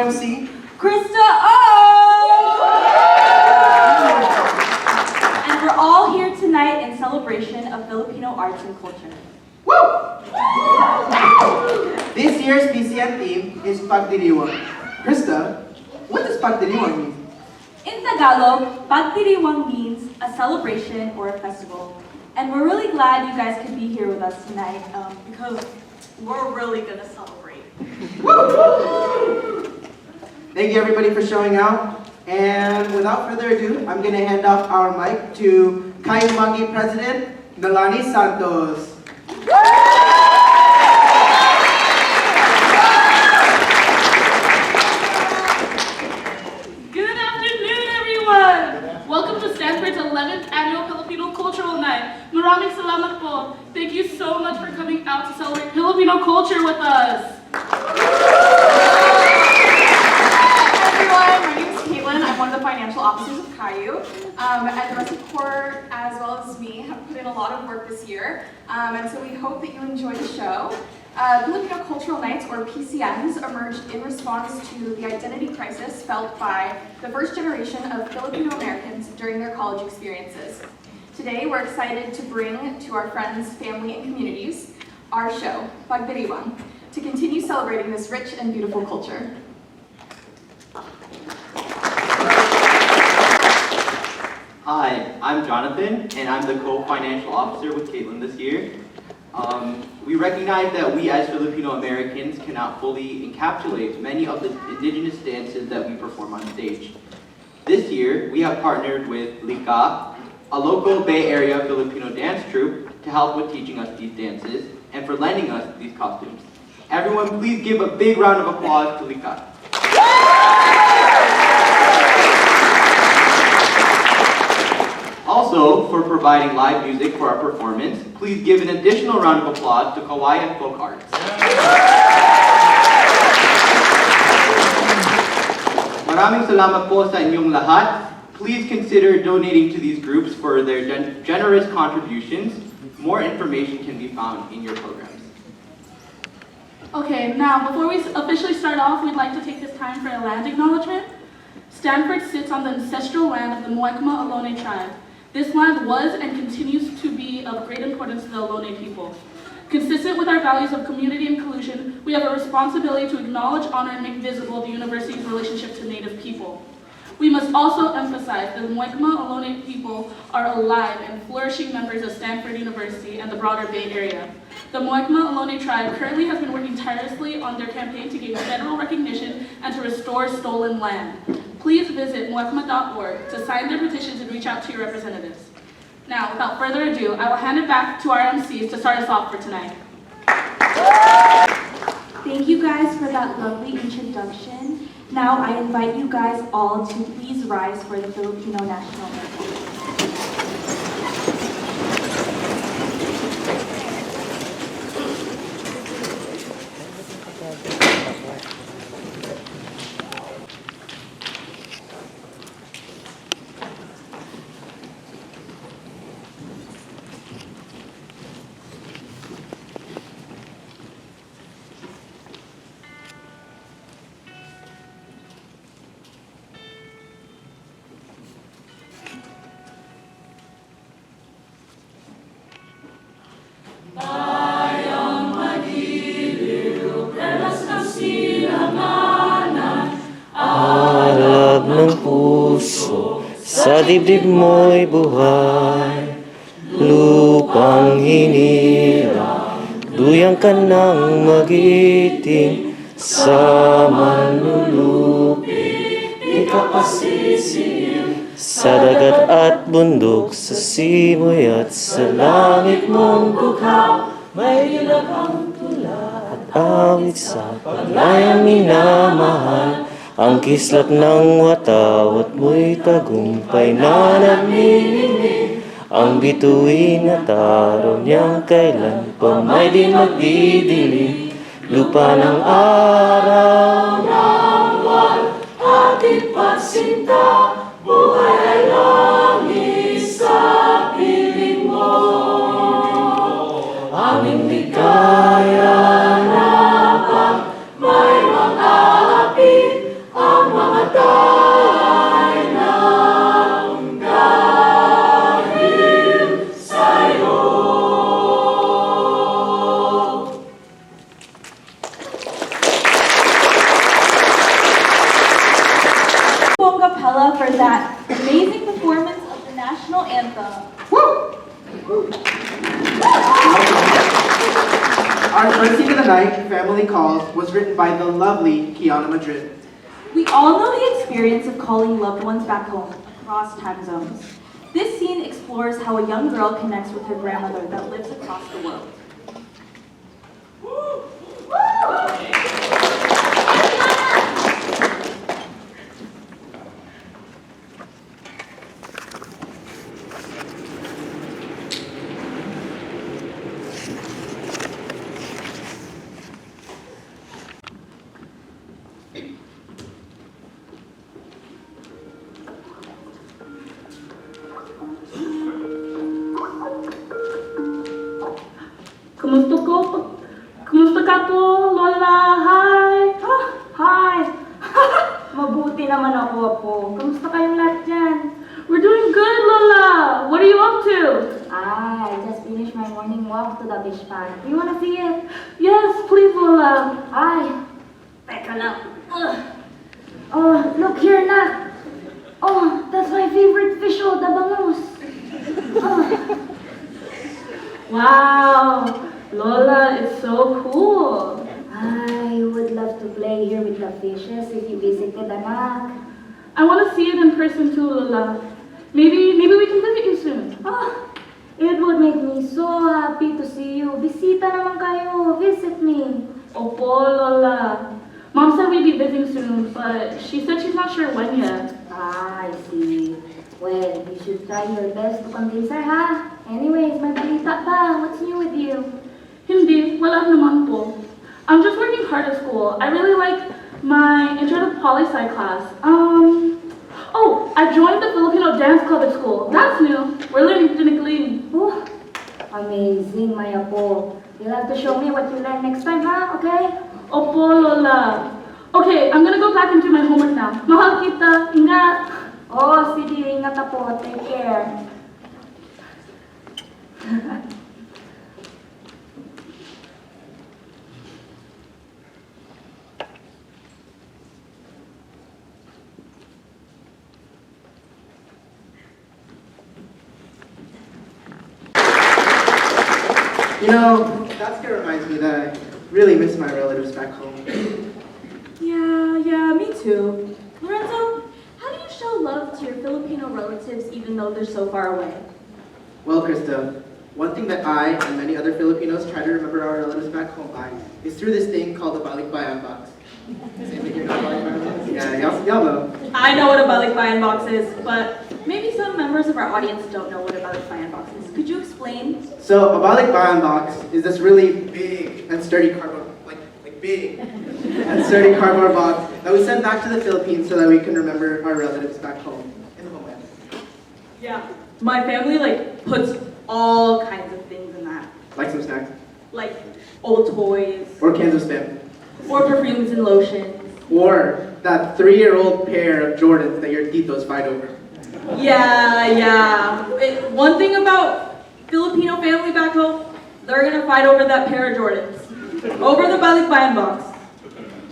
MC, Krista O! And we're all here tonight in celebration of Filipino arts and culture. Woo! This year's PCN theme is PAGDIRIWANG. Krista, what does PAGDIRIWANG mean? In Tagalog, PAGDIRIWANG means a celebration or a festival. And we're really glad you guys could be here with us tonight because we're really going to celebrate. Thank you everybody for showing out. And without further ado, I'm going to hand off our mic to Kayumanggi President, Nalani Santos. Good afternoon, everyone! Welcome to Stanford's 11th Annual Filipino Cultural Night. Maraming salamat po. Thank you so much for coming out to celebrate Filipino culture with us. I'm one of the financial officers of Cayu, and the rest of the court, as well as me, have put in a lot of work this year, and so we hope that you enjoy the show. Filipino Cultural Nights, or PCNs, emerged in response to the identity crisis felt by the first generation of Filipino Americans during their college experiences. Today, we're excited to bring to our friends, family, and communities our show, PAGDIRIWANG, to continue celebrating this rich and beautiful culture. Hi, I'm Jonathan, and I'm the co-financial officer with Caitlin this year. We recognize that we as Filipino Americans cannot fully encapsulate many of the indigenous dances that we perform on stage. This year, we have partnered with Lika, a local Bay Area Filipino dance troupe, to help with teaching us these dances and for lending us these costumes. Everyone, please give a big round of applause to Lika. Also, for providing live music for our performance, please give an additional round of applause to Kawayan Folk Arts. Maraming salamat po sa inyong lahat. Please consider donating to these groups for their generous contributions. More information can be found in your programs. Okay, now before we officially start off, we'd like to take this time for a land acknowledgement. Stanford sits on the ancestral land of the Muekma Ohlone tribe. This land was and continues to be of great importance to the Ohlone people. Consistent with our values of community and inclusion, we have a responsibility to acknowledge, honor, and make visible the university's relationship to Native people. We must also emphasize that the Muekma Ohlone people are alive and flourishing members of Stanford University and the broader Bay Area. The Muekma Ohlone tribe currently has been working tirelessly on their campaign to gain federal recognition and to restore stolen land. Please visit muekma.org to sign their petitions and reach out to your representatives. Now, without further ado, I will hand it back to our MCs to start us off for tonight. Thank you guys for that lovely introduction. Now I invite you guys all to please rise for the Filipino national anthem. Alab ng puso, sa dibdib mo'y buhay. Lupang hinirang, duyang ka nang magiting. Sa manlulupi, di ka pasisiin. Sa dagat at bundok, sa simoy at sa langit mong bughaw, may ilakang tula at awit sa paglayang minamahal. Ang kislap ng watawat mo'y tagumpay na nagniningning. Ang bituin na taro niyang kailan pa may di magdidilim. Lupa ng araw ng buwan, ating pagsinta, buhay ay langis sa piling mo. Aming ligaya na pag may mga api, ang mga tay ng dahil sa'yo. Capella for that amazing performance of the national anthem. Our first scene of the night, Family Calls, was written by the lovely Kiana Madrid. We all know the experience of calling loved ones back home across time zones. This scene explores how a young girl connects with her grandmother that lives across the world. Kumusta ka po, Lola? Hi! Hi! Mabuti naman ako, Apo. Kamusta kayong lahat dyan? We're doing good, Lola! What are you up to? I just finished my morning walk to the fish pond. Do you wanna see it? Yes, please, Lola. Ay! Teka lang. Oh, look here, Nak! Oh, that's my favorite fish, oh, the bangus. Wow! Lola, it's so cool. I would love to play here with the fishes if you visited, Anak. I want to see it in person too, Lola. Maybe we can visit you soon. Oh, it would make me so happy to see you. Bisita naman kayo. Visit me. Opo, Lola. Mom said we'd be visiting soon, but she said she's not sure when yet. Ah, I see. Well, you should try your best to convince her, ha? Anyways, may balita pa. What's new with you? Hindi, wala naman po. I'm just working hard at school. I really like my intro to poli-sci class. Oh, I joined the Filipino dance club at school. That's new. We're learning tinikling. Oh, amazing, my Apo. You'll have to show me what you learn next time, ha? Okay? Opo, Lola. Okay, I'm gonna go back and do my homework now. Mahal kita. Ingat. Oh, sige. Ingat, Apo. Take care. You know, that scare reminds me that I really miss my relatives back home. Yeah, me too. Lorenzo, how do you show love to your Filipino relatives even though they're so far away? Well, Krista, one thing that I and many other Filipinos try to remember our relatives back home by is through this thing called the Balikbayan box. Yeah, y'all know. I know what a balikbayan box is, but maybe some members of our audience don't know what a balikbayan box is. Could you explain? So a balikbayan box is this really big and sturdy cardboard, like big and sturdy cardboard box that we send back to the Philippines so that we can remember our relatives back home in the homeland. Yeah. My family puts all kinds of things in that. Like some snacks. Like old toys, Or cans of Spam. or perfumes and lotions. Or that 3-year-old pair of Jordans that your titos fight over. Yeah. One thing about Filipino family back home, they're gonna fight over that pair of Jordans. Over the balikbayan box.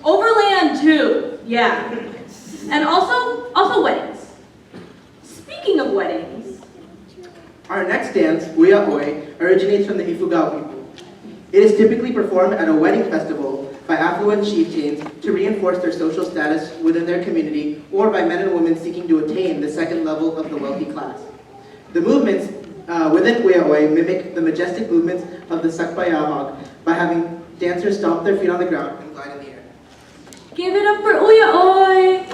Over land too, yeah. And also weddings. Speaking of weddings. Our next dance, Uya Oy, originates from the Ifugao people. It is typically performed at a wedding festival by affluent chieftains to reinforce their social status within their community, or by men and women seeking to attain the second level of the wealthy class. The movements within Uya Oy mimic the majestic movements of the Sakpayahog by having dancers stomp their feet on the ground and glide in the air. Give it up for Uya Oy!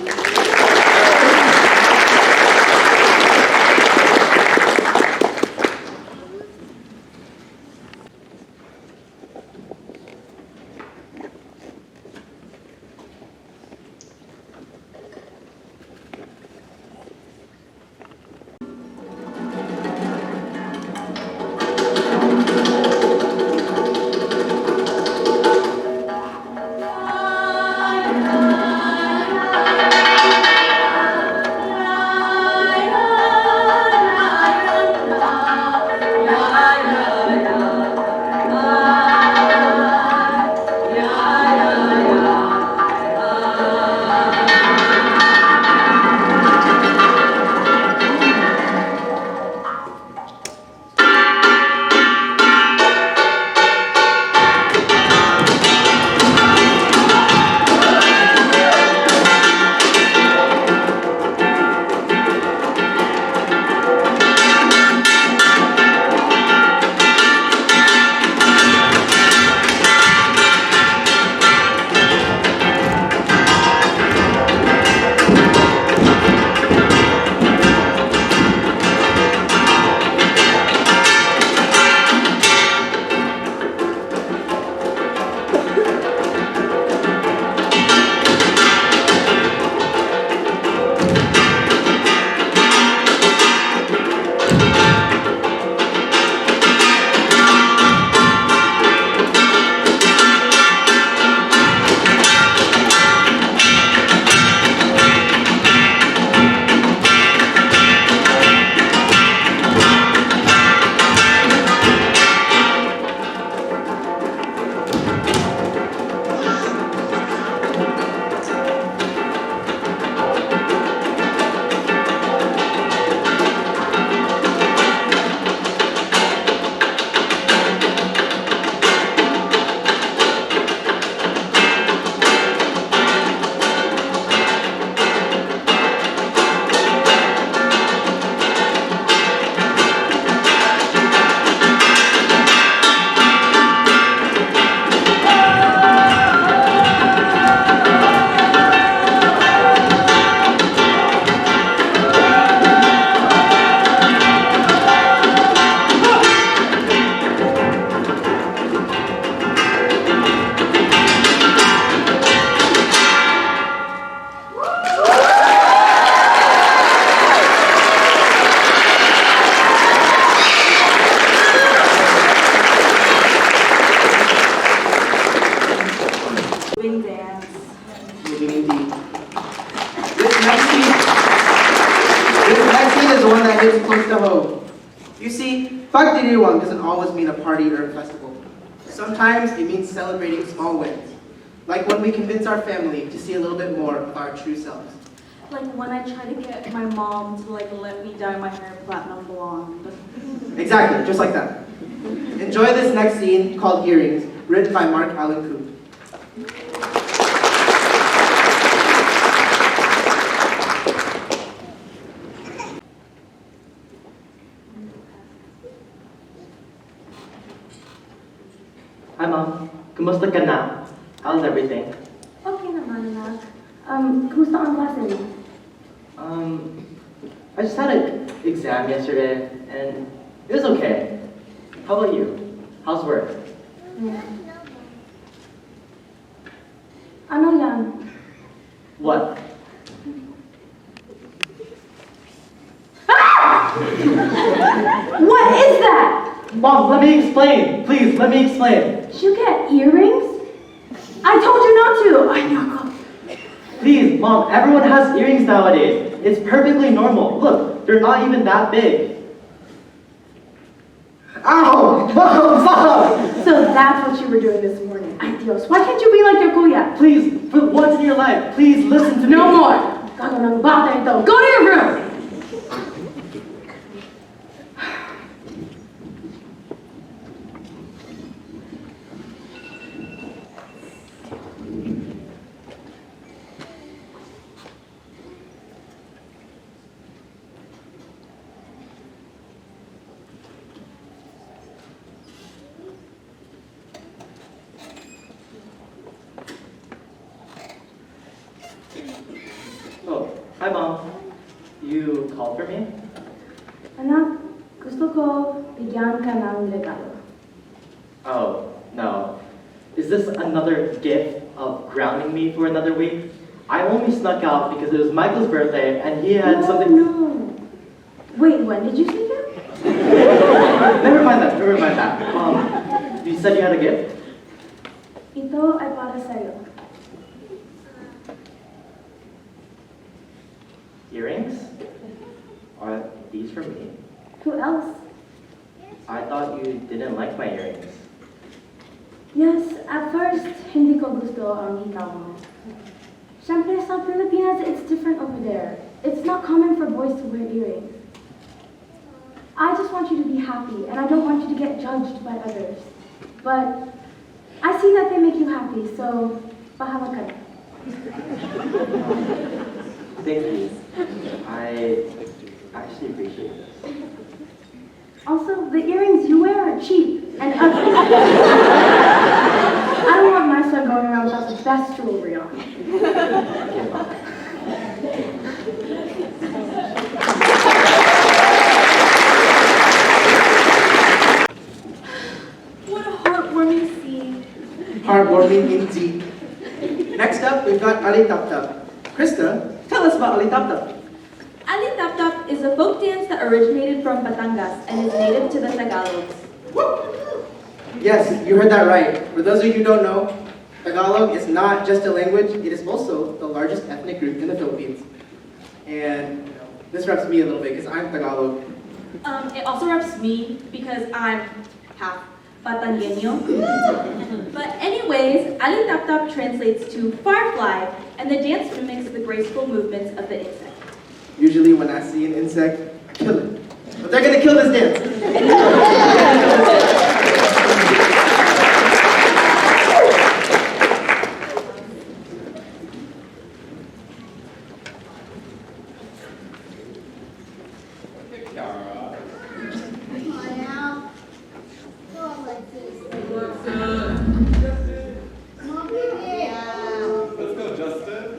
hits close to home. You see, PAGDIRIWANG doesn't always mean a party or a festival. Sometimes it means celebrating small wins, like when we convince our family to see a little bit more of our true selves. Like when I try to get my mom to let me dye my hair platinum blonde. Exactly, just like that. Enjoy this next scene called Earrings, written by Mark Allen Coop. Hi, Mom. Kumusta ka na? How's everything? Okay naman. Kumusta ang klase mo? I just had an exam yesterday, and it was okay. How about you? How's work? Yeah. Ano yan? What? What is that? Mom, let me explain. Please, let me explain. Did you get earrings? I told you not to. Ay, nako. Please, Mom, everyone has earrings nowadays. It's perfectly normal. Look, they're not even that big. Ow! Mom, stop! So that's what you were doing this morning. Ay, Dios. Why can't you be like your kuya? Please, for once in your life, please listen to me. No more. Gago ng bata ito. Go to your room. Oh, hi, Mom. You called for me? Anak, gusto ko bigyan ka ng regalo. Oh, no. Is this another gift of grounding me for another week? I only snuck out because it was Michael's birthday and he had something. No. Wait, when did you see him? Never mind that, never mind that. You said you had a gift? Ito ay para sa'yo. Earrings? Are these for me? Who else? I thought you didn't like my earrings. Yes, at first, hindi ko gusto ang ikaw mo. Siyempre, sa Pilipinas, it's different over there. It's not common for boys to wear earrings. I just want you to be happy, and I don't want you to get judged by others. But I see that they make you happy, so bahala ka na. Thank you. I actually appreciate this. Also, the earrings you wear are cheap and ugly. I don't want my son going around without the best jewelry on. Okay, Mom. What a heartwarming scene. Heartwarming indeed. Next up, we've got Ali Tap Tap. Krista, tell us about Ali Tap Tap. Ali Tap Tap is a folk dance that originated from Batangas and is native to the Tagalogs. Yes, you heard that right. For those of you who don't know, Tagalog is not just a language, it is also the largest ethnic group in the Philippines. And this reps me a little bit because I'm Tagalog. It also reps me because I'm half Batangueño. But anyways, Ali Tap Tap translates to firefly, and the dance mimics the graceful movements of the insect. Usually when I see an insect, I kill it. But they're gonna kill this dance. Let's go, Justin.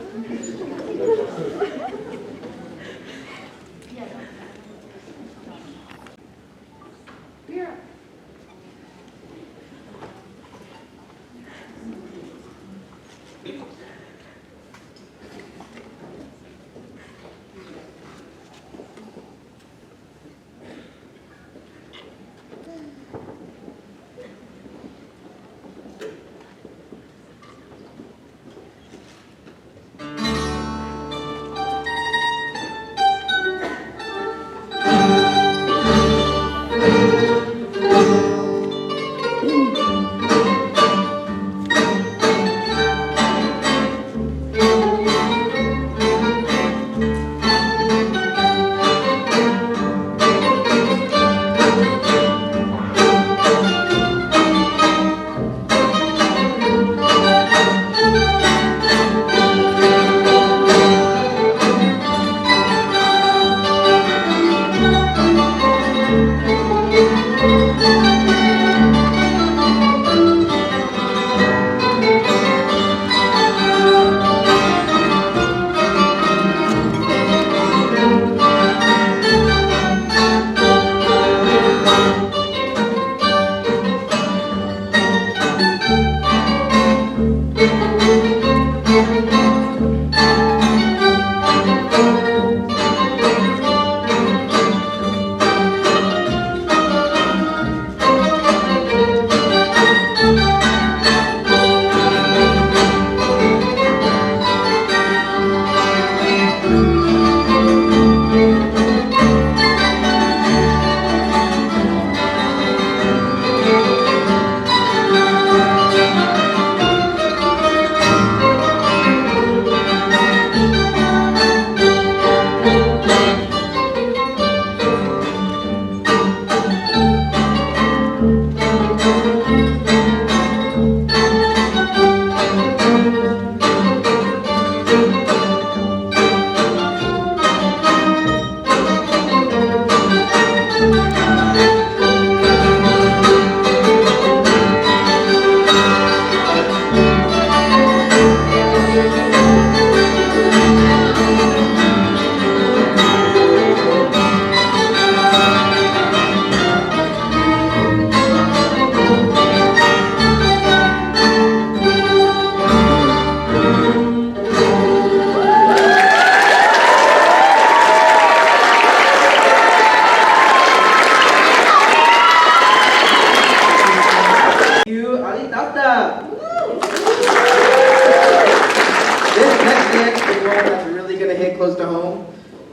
This next dance is one that's really gonna hit close to home.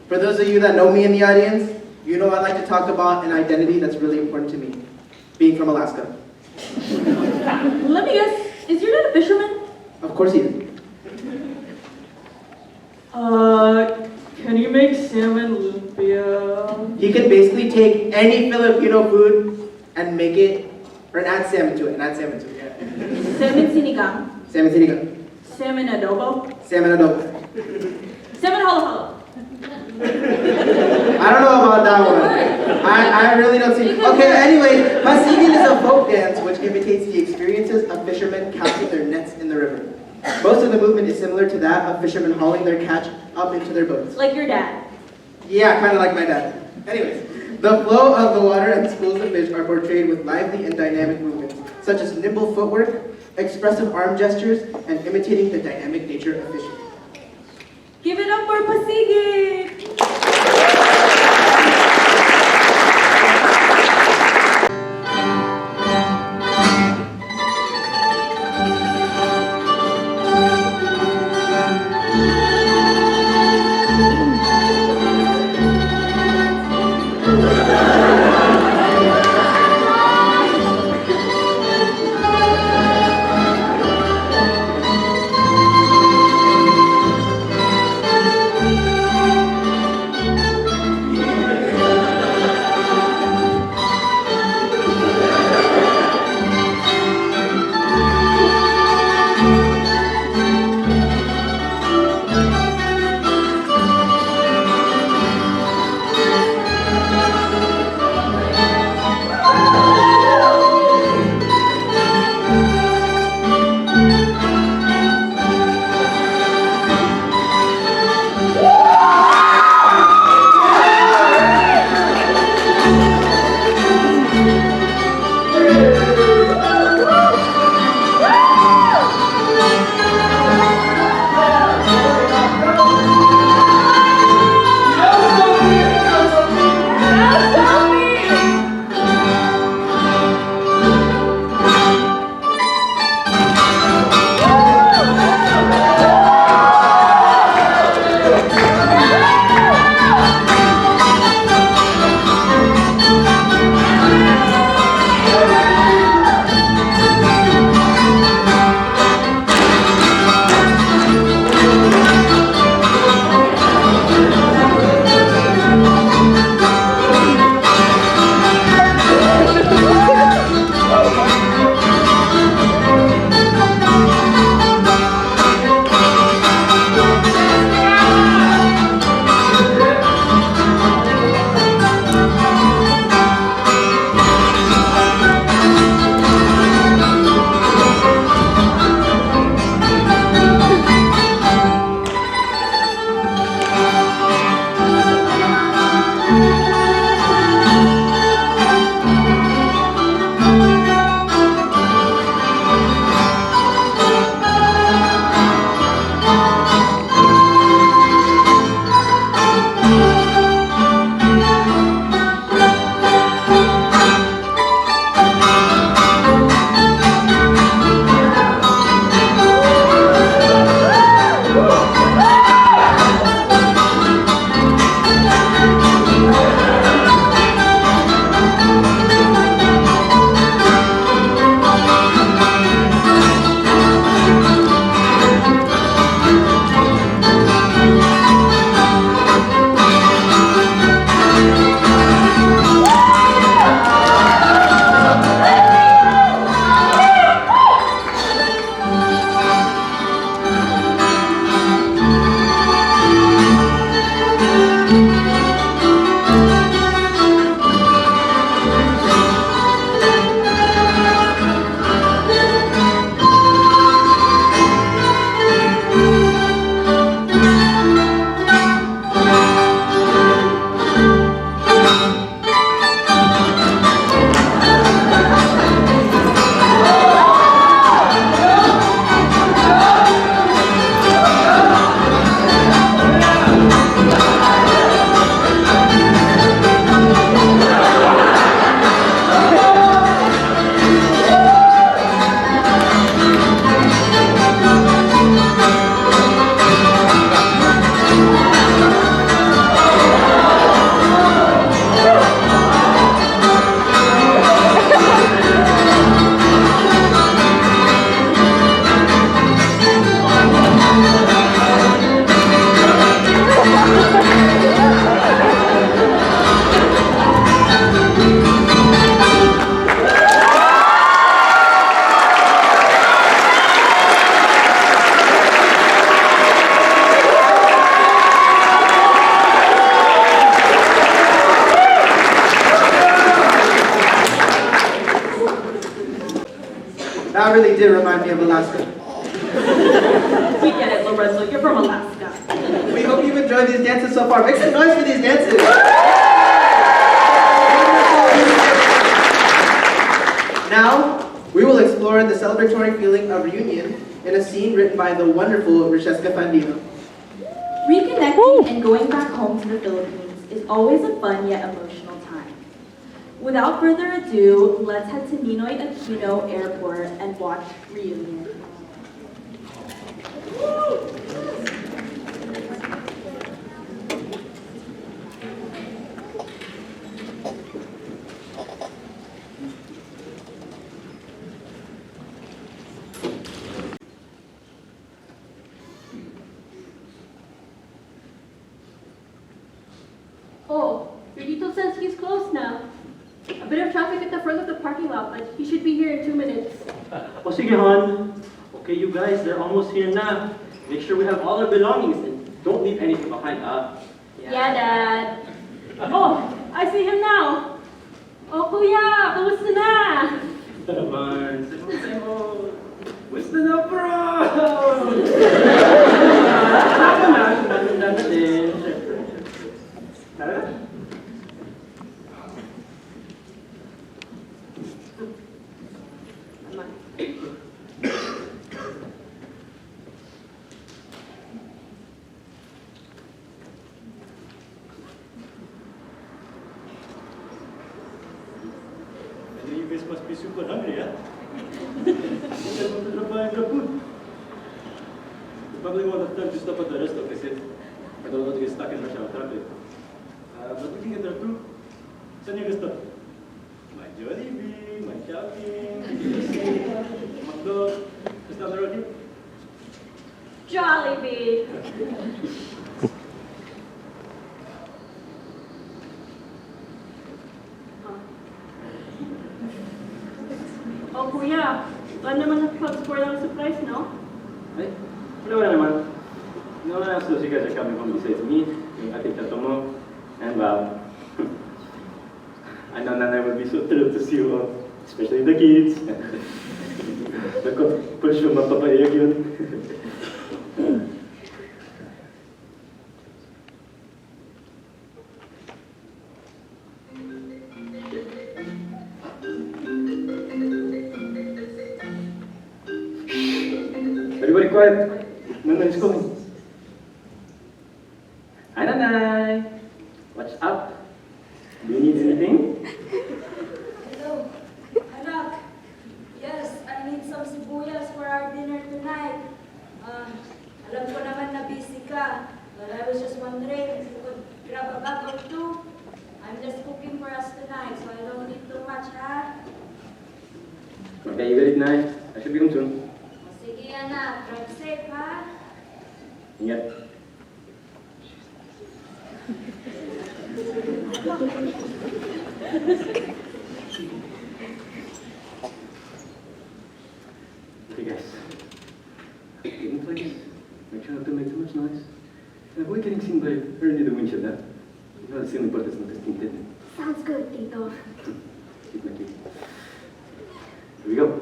For those of you that know me in the audience, you know I like to talk about an identity that's really important to me, being from Alaska. Let me guess, is your dad a fisherman? Of course he is. Can you make salmon lumpia? He can basically take any Filipino food and make it, or add salmon to it, yeah. Salmon sinigang? Salmon sinigang, Salmon adobo? salmon adobo. Salmon halo. I don't know about that one. I really don't see. Okay, anyway, Pasigin is a folk dance which imitates the experiences of fishermen casting their nets in the river. Most of the movement is similar to that of fishermen hauling their catch up into their boats. Like your dad. Yeah, kind of like my dad. Anyways, the flow of the water and schools of fish are portrayed with lively and dynamic movements, such as nimble footwork, expressive arm gestures, and imitating the dynamic nature of fishing. Give it up for Pasigin! That really did remind me of Alaska. We get it, Lorenzo. You're from Alaska. We hope you've enjoyed these dances so far. Make some noise for these dances. Now, we will explore the celebratory feeling of reunion in a scene written by the wonderful Francesca Fandino. Reconnecting and going back home to the Philippines is always a fun yet emotional time. Without further ado, let's head to Ninoy Aquino Airport and watch Reunion. Oh, your detail says he's close now. A bit of traffic at the front of the parking lot, but he should be here in 2 minutes. O sige, hon. Okay, you guys, they're almost here na. Make sure we have all our belongings and don't leave anything behind, Yeah, Dad. Oh, I see him now. Oh, Kuya, kamusta na? Naman, semo. Gusto na, bro! Ako na din. Tara. You guys must be super hungry, huh? You guys want to drop by and grab food? You probably won't have time to stop at the rest of the city. I don't want to get stuck in rush hour traffic. But we can get there too. Saan yung gusto? My Jollibee, my shopping, McDo. Just down the road here. Jollibee. Oh, Kuya, wala naman nag-plug-score ng supplies, no? Ay, wala naman. No one else knows you guys are coming home besides me, yung ating Tatomo, and Bob. I know Nanay will be so thrilled to see you all, especially the kids. Naku, for sure mapapaiyak yun. Everybody quiet. Nanay is coming. Hi, Nanay. What's up? Do you need anything? Hello, anak. Yes, I need some sibuyas for our dinner tonight. Alam ko naman na busy ka, but I was just wondering if you could grab a bag or two. I'm just cooking for us tonight, so I don't need too much, ha? Okay, you got it, Nay. I should be home soon. O, sige, anak. Drive safe, ha? Ingat. Okay, guys. Getting place. Make sure not to make too much noise. And avoid getting seen by her near the windshield, huh? You know, the ceiling part is not as tinted. Sounds good, Tito. Keep my key. Here we go.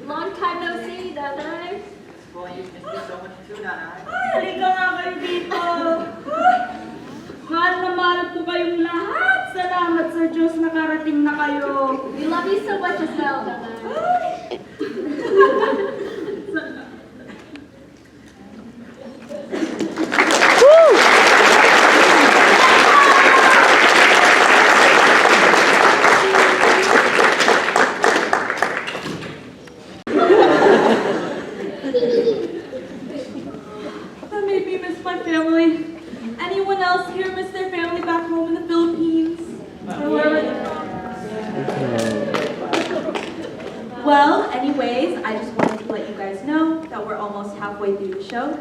Long time no see, Nanay. Boy, you've missed me so much too, Nanay. Ay, halika nga kayo dito. Mahal na mahal po kayong lahat. Salamat sa Diyos nakarating na kayo. We love you so much as well, Nanay. I maybe miss my family. Anyone else here miss their family back home in the Philippines? Or wherever they're from? halfway through the show.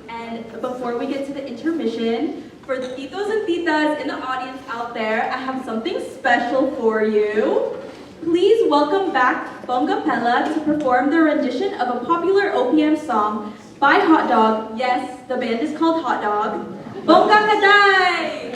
And before we get to the intermission, for the titos and titas in the audience out there, I have something special for you. Please welcome back Bonga Pella to perform their rendition of a popular OPM song by Hot Dog. Yes, the band is called Hot Dog. Bonga Kaday!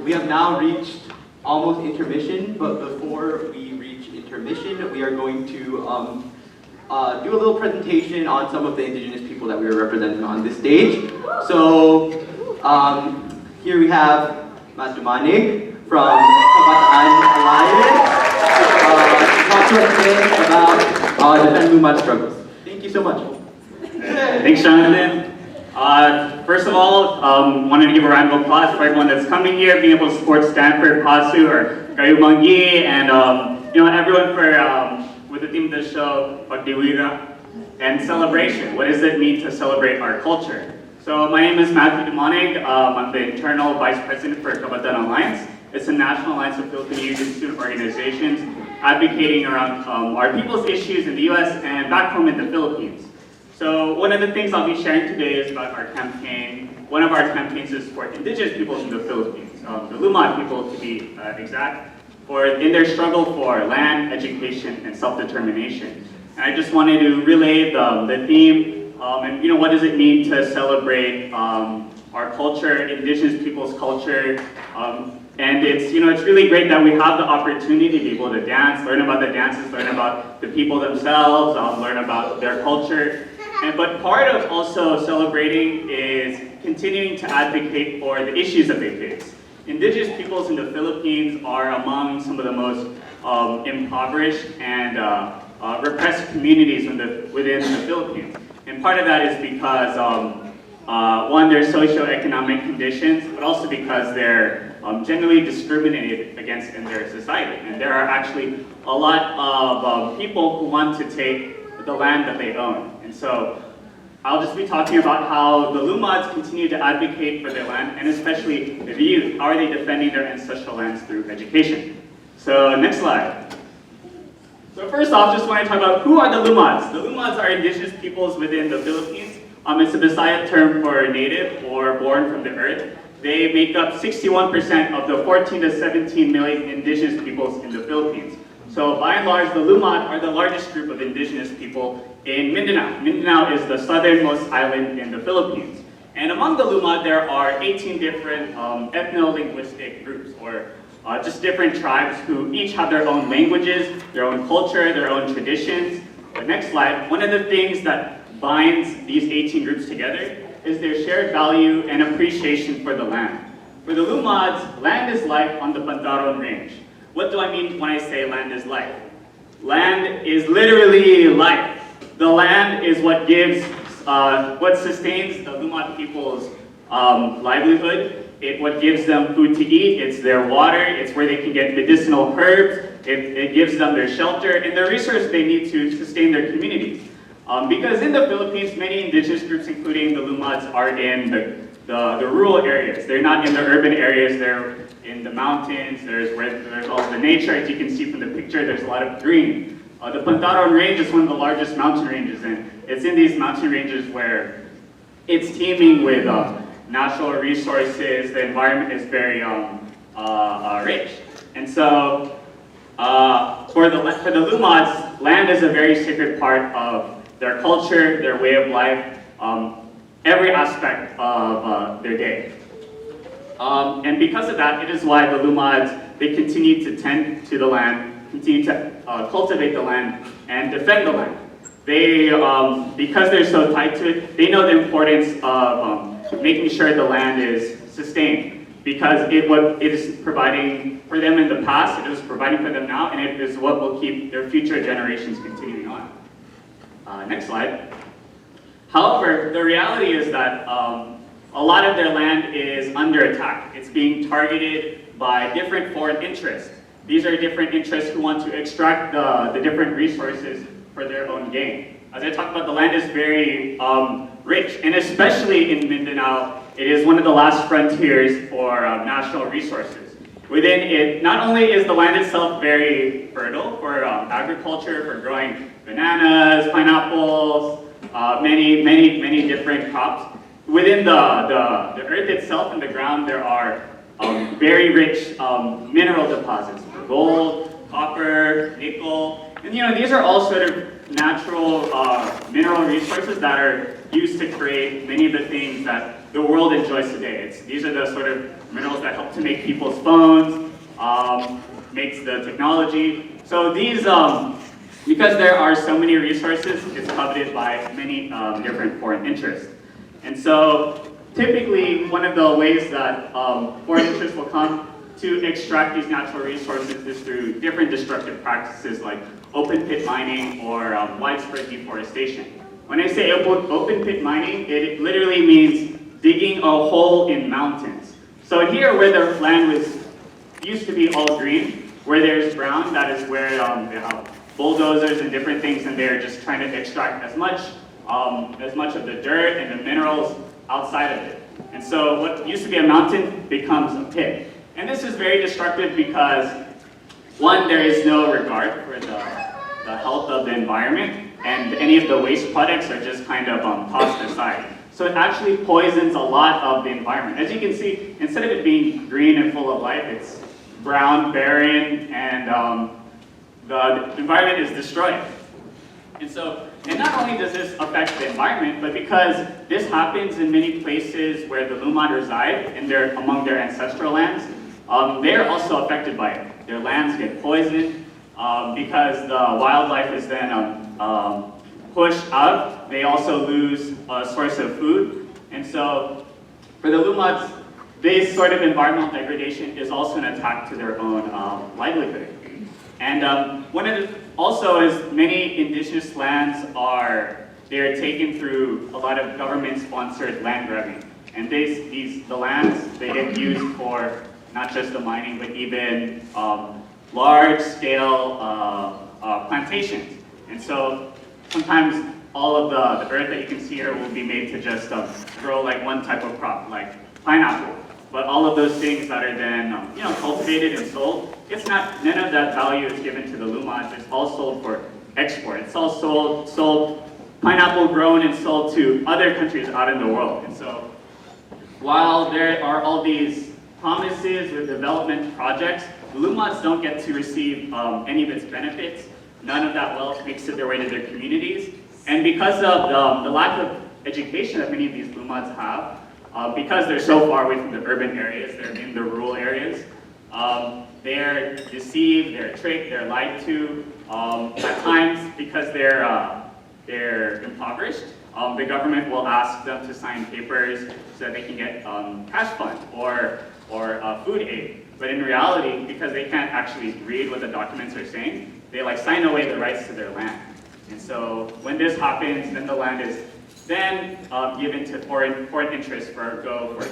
We have now reached almost intermission, but before we reach intermission, we are going to do a little presentation on some of the indigenous people that we are representing on this stage. So here we have Master Manig from Kabataan Alliance to talk to us today about defend movement struggles. Thank you so much. Thanks, Jonathan. First of all, wanted to give a round of applause for everyone that's coming here, being able to support Stanford, PASU, or Kayumanggi, and everyone for with the theme of this show, PAGDIRIWANG, and celebration. What does it mean to celebrate our culture? So my name is Matthew Demonig. I'm the internal vice president for Kabataan Alliance. It's a national alliance of Filipino youth and student organizations advocating around our people's issues in the U.S. and back home in the Philippines. So one of the things I'll be sharing today is about our campaign. One of our campaigns is for indigenous peoples in the Philippines, the Lumad people to be exact, in their struggle for land, education, and self-determination. And I just wanted to relay the theme and what does it mean to celebrate our culture, indigenous people's culture. And it's really great that we have the opportunity to be able to dance, learn about the dances, learn about the people themselves, learn about their culture. But part of also celebrating is continuing to advocate for the issues that they face. Indigenous peoples in the Philippines are among some of the most impoverished and repressed communities within the Philippines. And part of that is because one, their socioeconomic conditions, but also because they're generally discriminated against in their society. And there are actually a lot of people who want to take the land that they own. And so I'll just be talking about how the Lumads continue to advocate for their land, and especially the youth. How are they defending their ancestral lands through education? So next slide. So first off, just want to talk about who are the Lumads. The Lumads are indigenous peoples within the Philippines. It's a Bisaya term for native or born from the earth. They make up 61% of the 14 to 17 million indigenous peoples in the Philippines. So by and large, the Lumad are the largest group of indigenous people in Mindanao. Mindanao is the southernmost island in the Philippines. And among the Lumad, there are 18 different ethno-linguistic groups, or just different tribes who each have their own languages, their own culture, their own traditions. The next slide, one of the things that binds these 18 groups together is their shared value and appreciation for the land. For the Lumads, land is life on the Bandaron Range. What do I mean when I say land is life? Land is literally life. The land is what gives, what sustains the Lumad people's livelihood. What gives them food to eat. It's their water. It's where they can get medicinal herbs. It gives them their shelter and the resource they need to sustain their communities. Because in the Philippines, many indigenous groups, including the Lumads, are in the rural areas. They're not in the urban areas. They're in the mountains. There's all the nature. As you can see from the picture, there's a lot of green. The Pantaron Range is one of the largest mountain ranges, and it's in these mountain ranges where it's teeming with natural resources. The environment is very rich. And so for the Lumads, land is a very sacred part of their culture, their way of life, every aspect of their day. And because of that, it is why the Lumads, they continue to tend to the land, continue to cultivate the land, and defend the land. They, because they're so tied to it, they know the importance of making sure the land is sustained. Because what it is providing for them in the past, it is providing for them now, and it is what will keep their future generations continuing on. Next slide. However, the reality is that a lot of their land is under attack. It's being targeted by different foreign interests. These are different interests who want to extract the different resources for their own gain. As I talked about, the land is very rich, and especially in Mindanao, it is one of the last frontiers for national resources. Within it, not only is the land itself very fertile for agriculture, for growing bananas, pineapples, many different crops. Within the earth itself and the ground, there are very rich mineral deposits for gold, copper, nickel, and these are all sort of natural mineral resources that are used to create many of the things that the world enjoys today. These are the sort of minerals that help to make people's phones, makes the technology. So these, because there are so many resources, it's coveted by many different foreign interests. And so typically, one of the ways that foreign interests will come to extract these natural resources is through different destructive practices like open pit mining or widespread deforestation. When I say open pit mining, it literally means digging a hole in mountains. So here, where the land used to be all green, where there's brown, that is where they have bulldozers and different things, and they're just trying to extract as much of the dirt and the minerals outside of it. And so what used to be a mountain becomes a pit. And this is very destructive because, one, there is no regard for the health of the environment, and any of the waste products are just kind of tossed aside. So it actually poisons a lot of the environment. As you can see, instead of it being green and full of life, it's brown, barren, and the environment is destroyed. And not only does this affect the environment, but because this happens in many places where the Lumad reside, and they're among their ancestral lands, they're also affected by it. Their lands get poisoned because the wildlife is then pushed out. They also lose a source of food. And so for the Lumads, this sort of environmental degradation is also an attack to their own livelihood. And also is many indigenous lands are they are taken through a lot of government-sponsored land grabbing. And the lands, they get used for not just the mining, but even large-scale plantations. And so sometimes all of the earth that you can see here will be made to just grow like one type of crop, like pineapple. But all of those things that are then cultivated and sold, none of that value is given to the Lumad. It's all sold for export. It's all sold pineapple grown and sold to other countries out in the world. And so while there are all these promises with development projects, the Lumads don't get to receive any of its benefits. None of that wealth makes it their way to their communities. And because of the lack of education that many of these Lumads have, because they're so far away from the urban areas, they're in the rural areas, they're deceived, they're tricked, they're lied to. At times, because they're impoverished, the government will ask them to sign papers so that they can get cash funds or food aid. But in reality, because they can't actually read what the documents are saying, they sign away the rights to their land. And so when this happens, then the land is then given to foreign interests for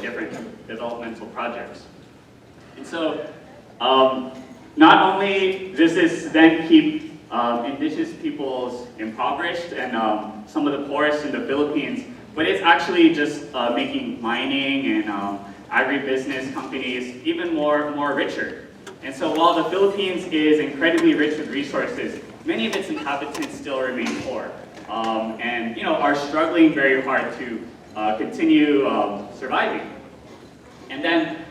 different developmental projects. And so not only does this then keep indigenous peoples impoverished and some of the poorest in the Philippines, but it's actually just making mining and agribusiness companies even more richer. And so while the Philippines is incredibly rich with resources, many of its inhabitants still remain poor and are struggling very hard to continue surviving. And then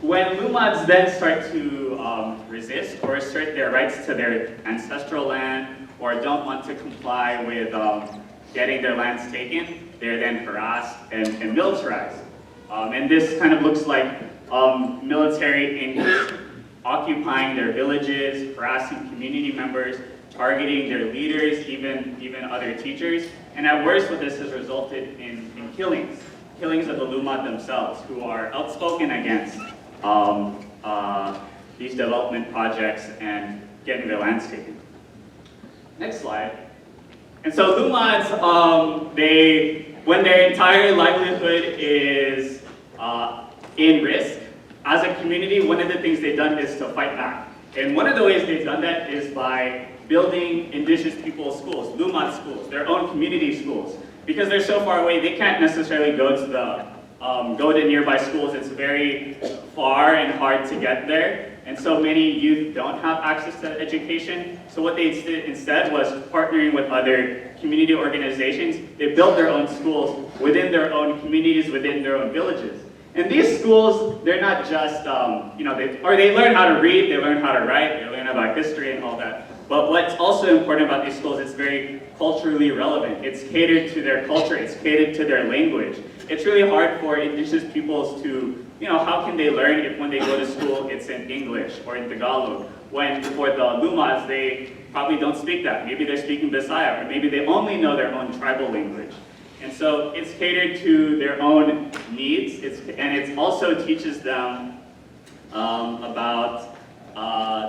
when Lumads then start to resist or assert their rights to their ancestral land or don't want to comply with getting their lands taken, they're then harassed and militarized. And this kind of looks like military in occupying their villages, harassing community members, targeting their leaders, even other teachers. And at worst, what this has resulted in killings of the Lumad themselves, who are outspoken against these development projects and getting their lands taken. Next slide. And so Lumads, when their entire livelihood is in risk, as a community, one of the things they've done is to fight back. And one of the ways they've done that is by building indigenous people's schools, Lumad schools, their own community schools. Because they're so far away, they can't necessarily go to nearby schools. It's very far and hard to get there. And so many youth don't have access to education. So what they did instead was partnering with other community organizations. They built their own schools within their own communities, within their own villages. And these schools, they're not just, they learn how to read, they learn how to write, they learn about history and all that. But what's also important about these schools, it's very culturally relevant. It's catered to their culture, it's catered to their language. It's really hard for indigenous peoples to, how can they learn if when they go to school it's in English or in Tagalog? When for the Lumads, they probably don't speak that. Maybe they're speaking Bisaya, or maybe they only know their own tribal language. And so it's catered to their own needs, and it also teaches them about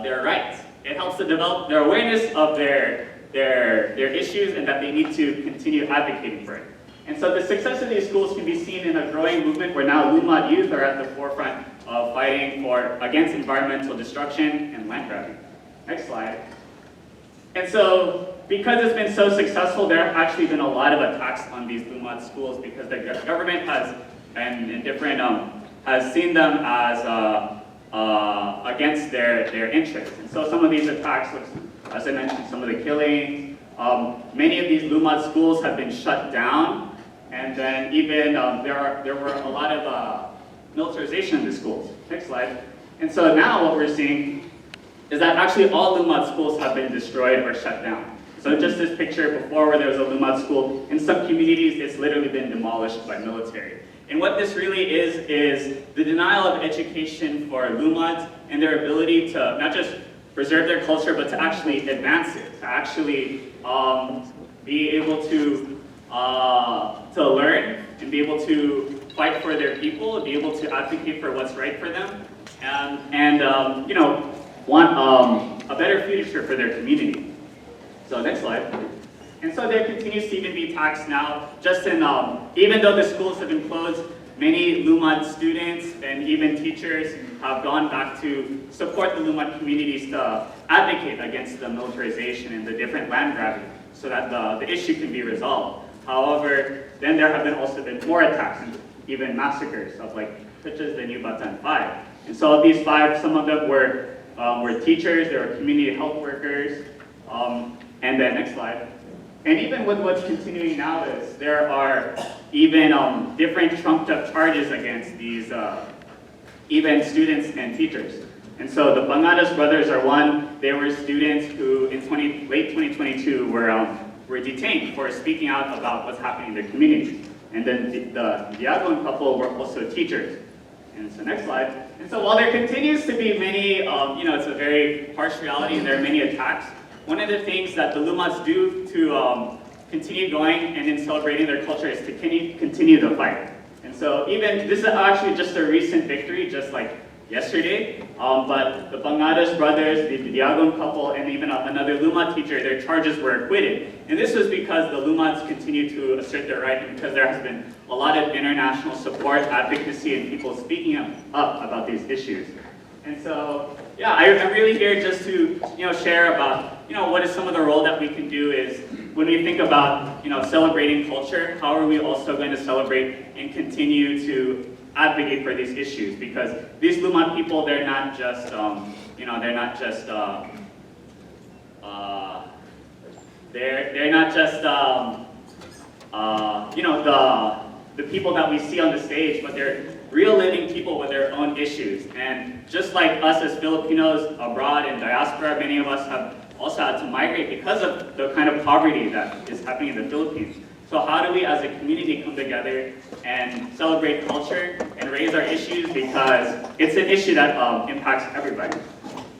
their rights. It helps to develop their awareness of their issues and that they need to continue advocating for it. And so the success of these schools can be seen in a growing movement where now Lumad youth are at the forefront of fighting against environmental destruction and land grabbing. Next slide. And so, because it's been so successful, there have actually been a lot of attacks on these Lumad schools because the government has, has seen them as against their interests. And so some of these attacks, as I mentioned, some of the killings, many of these Lumad schools have been shut down, and then even there were a lot of militarization in the schools. Next slide. And so now what we're seeing is that actually all Lumad schools have been destroyed or shut down. So just this picture before where there was a Lumad school, in some communities it's literally been demolished by military. And what this really is the denial of education for Lumads and their ability to not just preserve their culture, but to actually advance it, to actually be able to learn and be able to fight for their people, be able to advocate for what's right for them, and want a better future for their community. So next slide. And so there continues to even be talks now, just in, even though the schools have been closed, many Lumad students and even teachers have gone back to support the Lumad communities to advocate against the militarization and the different land grabbing so that the issue can be resolved. However, then there have also been more attacks and even massacres of such as the New Batan 5. And so of these 5, some of them were teachers, they were community health workers, and then next slide. And even with what's continuing now is there are even different trumped up charges against these even students and teachers. And so the Bangadas brothers are one. They were students who in late 2022 were detained for speaking out about what's happening in their community. And then the Diagon couple were also teachers. And so next slide. And so while there continues to be many, it's a very harsh reality and there are many attacks, one of the things that the Lumads do to continue going and in celebrating their culture is to continue the fight. And so even, this is actually just a recent victory, just like yesterday, but the Bangadas brothers, the Diagon couple, and even another Lumad teacher, their charges were acquitted. And this was because the Lumads continue to assert their right and because there has been a lot of international support, advocacy, and people speaking up about these issues. And so, yeah, I'm really here just to, share about, what is some of the role that we can do is when we think about, celebrating culture, how are we also going to celebrate and continue to advocate for these issues? Because these Lumad people, they're not just, they're not just, the people that we see on the stage, but they're real living people with their own issues. And just like us as Filipinos abroad in diaspora, many of us have also had to migrate because of the kind of poverty that is happening in the Philippines. So how do we as a community come together and celebrate culture and raise our issues, because it's an issue that impacts everybody.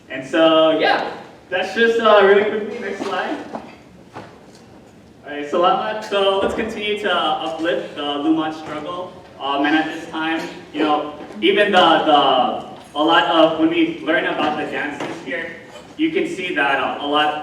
And so, yeah, that's just really quickly, next slide. Alright, salamat. So let's continue to uplift the Lumad struggle. And at this time, even a lot of, when we learn about the dances here, you can see that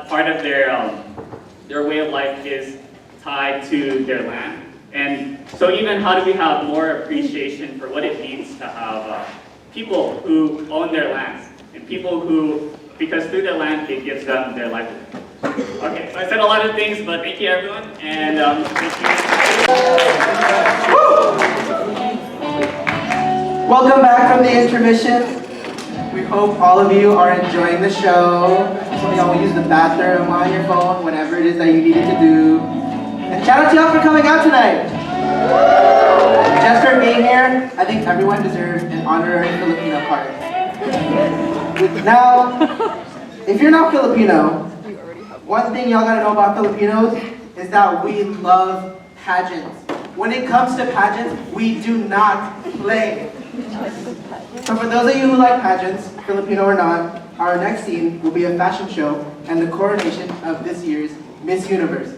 part of their way of life is tied to their land. And so even how do we have more appreciation for what it means to have people who own their lands and people who, because through their land, it gives them their livelihood. Okay, so I said a lot of things, but thank you everyone, and thank you. Welcome back from the intermission. We hope all of you are enjoying the show. Some of y'all will use the bathroom on your phone, whatever it is that you needed to do. And shout out to y'all for coming out tonight. Just for being here, I think everyone deserves an honorary Filipino card. Now, if you're not Filipino, one thing y'all gotta know about Filipinos is that we love pageants. When it comes to pageants, we do not play. So for those of you who like pageants, Filipino or not, our next scene will be a fashion show and the coronation of this year's Miss Universe.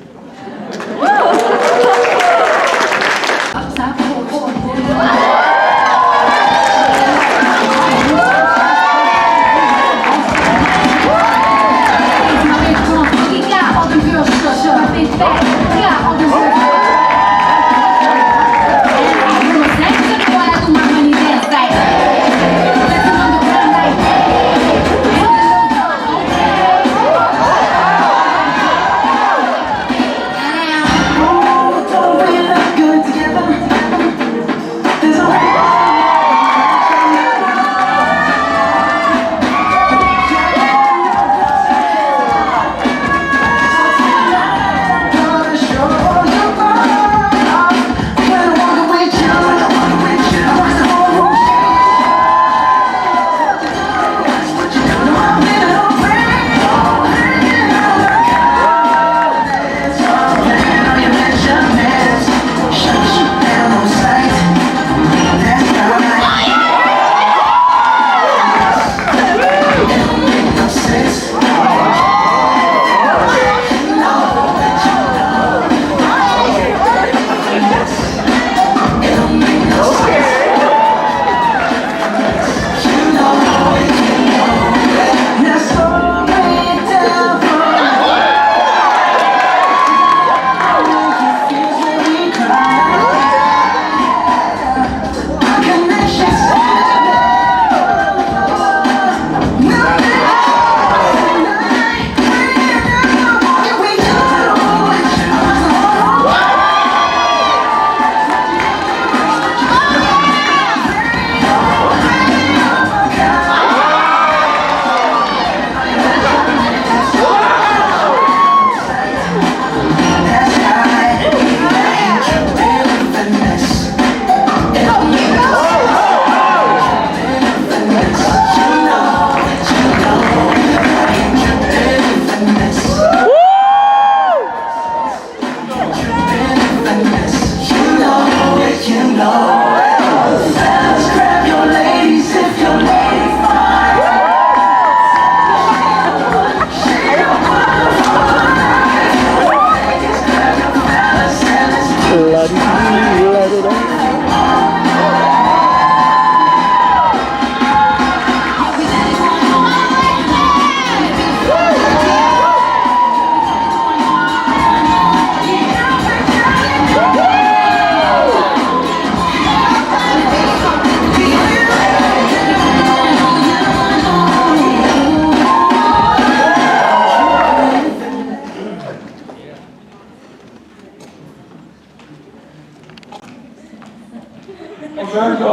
Amanda!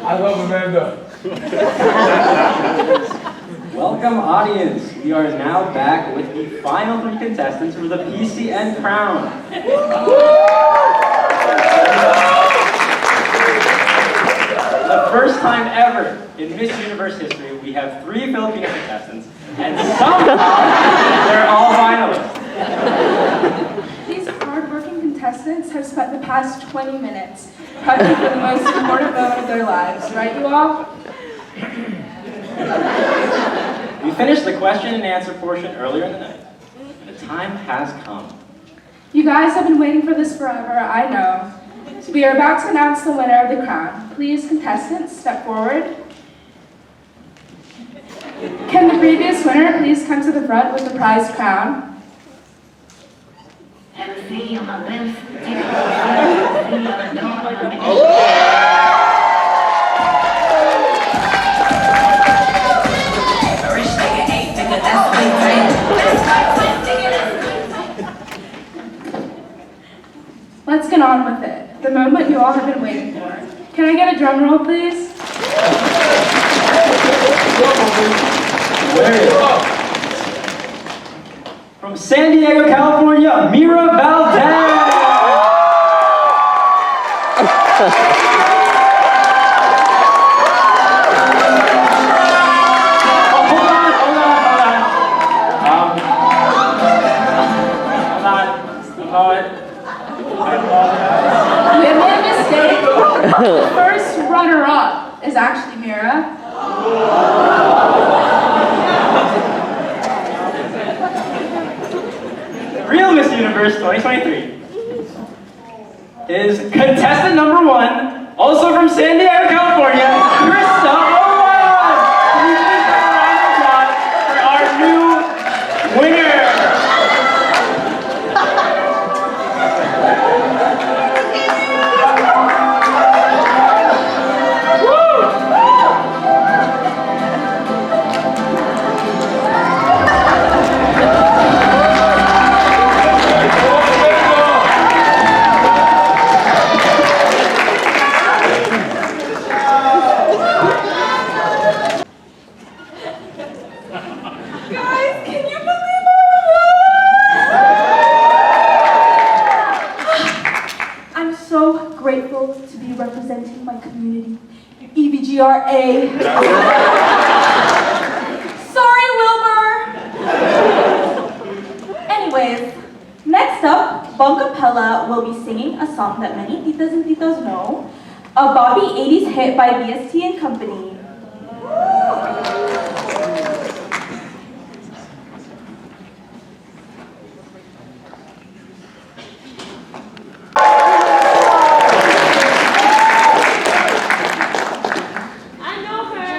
I love Amanda. Welcome, audience. We are now back with the final 3 contestants for the PCN crown. The first time ever in Miss Universe history, we have 3 Filipino contestants, and somehow they're all finalists. These hard-working contestants have spent the past 20 minutes prepping for the most important moment of their lives, right you all? We finished the question and answer portion earlier in the night, and the time has come. You guys have been waiting for this forever, I know. So we are about to announce the winner of the crown. Please, contestants, step forward. Can the previous winner please come to the front with the prize crown? Let's get on with it. The moment you all have been waiting for. Can I get a drum roll, please? From San Diego, California, Mira Valdez! We have made a mistake. The first runner-up is actually Mira. Real Miss Universe 2023 is contestant number 1, also from San Diego, California, Krista Owen! Please give a round of applause for our new winner! Guys, can you believe I won? I'm so grateful to be representing my community. EVGRA. Sorry, Wilbur. Anyways, next up, Bongapella will be singing a song that many titas and titos know, a Bobby 80s hit by BST and Company. I know her.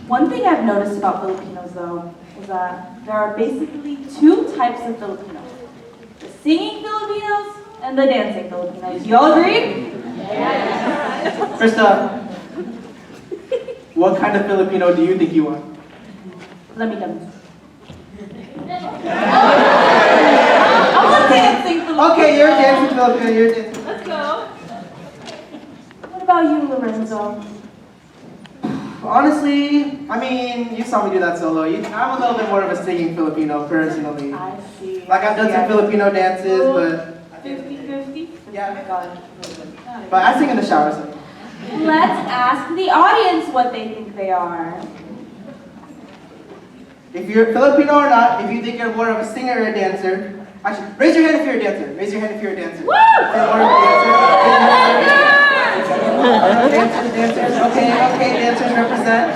One thing I've noticed about Filipinos, though, is that there are basically two types of Filipinos. The singing Filipinos and the dancing Filipinos. You all agree? Yeah. Krista, what kind of Filipino do you think you are? Let me demonstrate. I'm a dancing Filipino. Okay, you're a dancing Filipino. You're a dancing. Let's go. What about you, Lorenzo? Honestly, I mean, you saw me do that solo. I'm a little bit more of a singing Filipino, personally. I see. Like, I've done some Filipino dances, but... 50-50? Yeah. Got it. But I sing in the shower, so... Let's ask the audience what they think they are. If you're Filipino or not, if you think you're more of a singer or a dancer... Actually, raise your hand if you're a dancer. Raise your hand if you're a dancer. Woo! If you're more of a dancer. Dancers. Okay, dancers represent.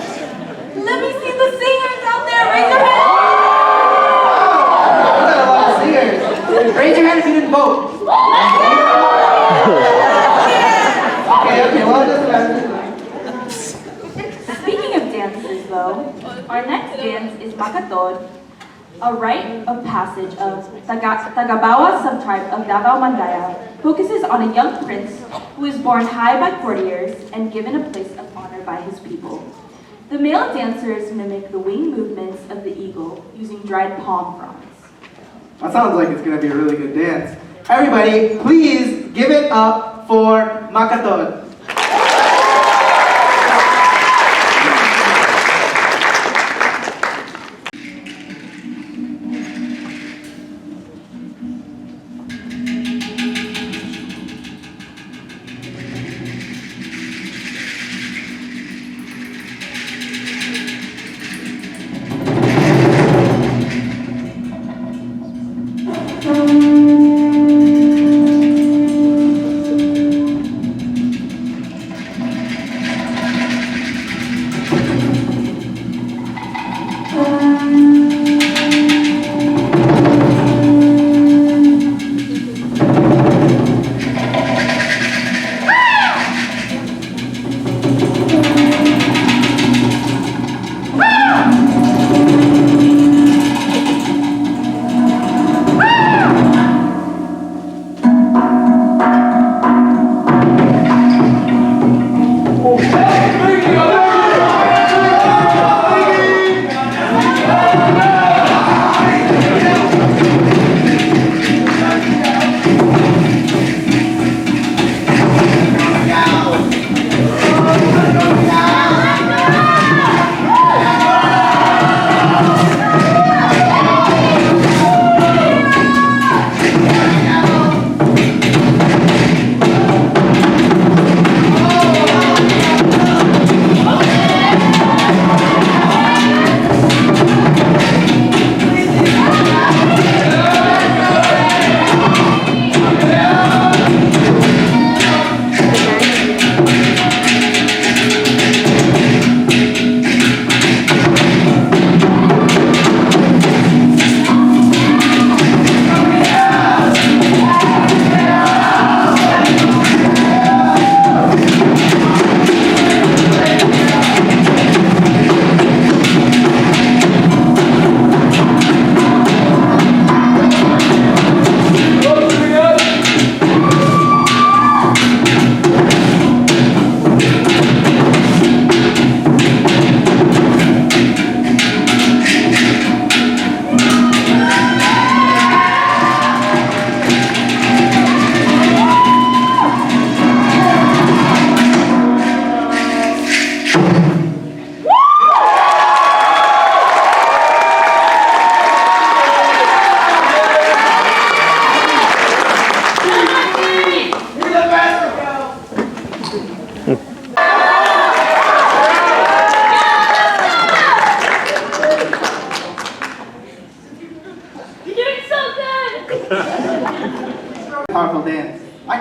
Let me see the singers out there. Raise your hand. We got a lot of singers. Raise your hand if you didn't vote. Okay, well done. Speaking of dances, though, our next dance is Makatod, a rite of passage of Tagabawa subtribe of Davao Mandaya, focuses on a young prince who is born high by courtiers and given a place of honor by his people. The male dancers mimic the wing movements of the eagle using dried palm fronds. That sounds like it's going to be a really good dance. Everybody, please give it up for Makatod.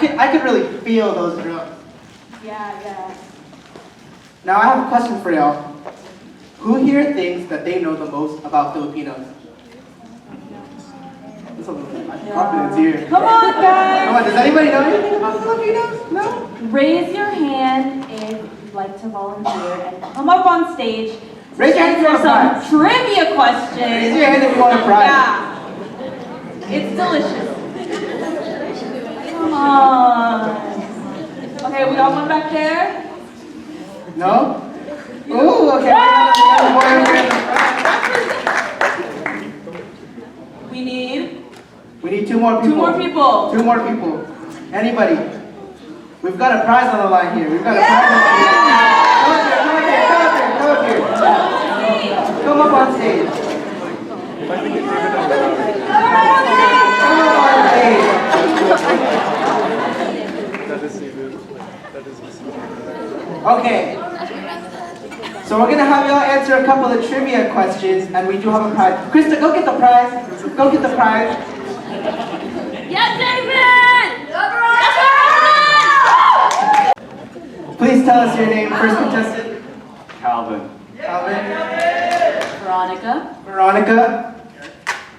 I could really feel those drums. Yeah. Now I have a question for y'all. Who here thinks that they know the most about Filipinos? There's a little bit of confidence here. Come on, guys. Come on, does anybody know anything about Filipinos? No? Raise your hand if you'd like to volunteer and come up on stage. Raise your hand if you Answer want a some trivia questions. Raise your hand if you want a prize. Yeah. It's delicious. Come on. Okay, we got one back there. No? Ooh, okay. We need two more people. Two more people. Two more people. Anybody? We've got a prize on the line here. We've got a prize on the line. Come up here. Come up on stage. Okay. So we're gonna have y'all answer a couple of trivia questions, and we do have a prize. Krista, go get the prize. Go get the prize. Yes, David! Please tell us your name, first contestant. Calvin. Calvin. Veronica. Veronica.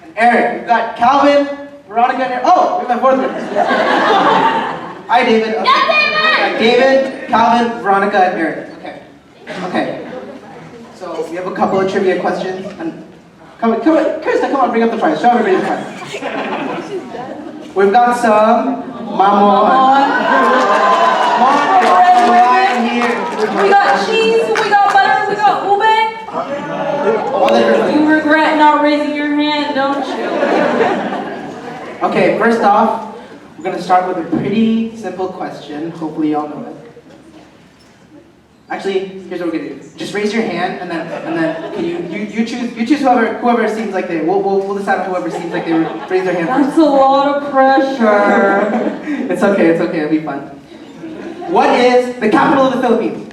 And Eric. We've got Calvin, Veronica, and Eric. Oh, we have a fourth one. Hi, David. Okay. Yes, David! David, Calvin, Veronica, and Eric. Okay. So we have a couple of trivia questions. And come on, Krista, come on, bring up the prize. Show everybody the prize. We've got some mamon. Right here. We got cheese, we got butter, we got ube. You regret not raising your hand, don't you? Okay, first off, we're gonna start with a pretty simple question. Hopefully y'all know it. Actually, here's what we're gonna do. Just raise your hand, and then can you choose whoever seems like they. We'll decide on whoever seems like they raise their hand first. That's a lot of pressure. It's okay. It'll be fun. What is the capital of the Philippines?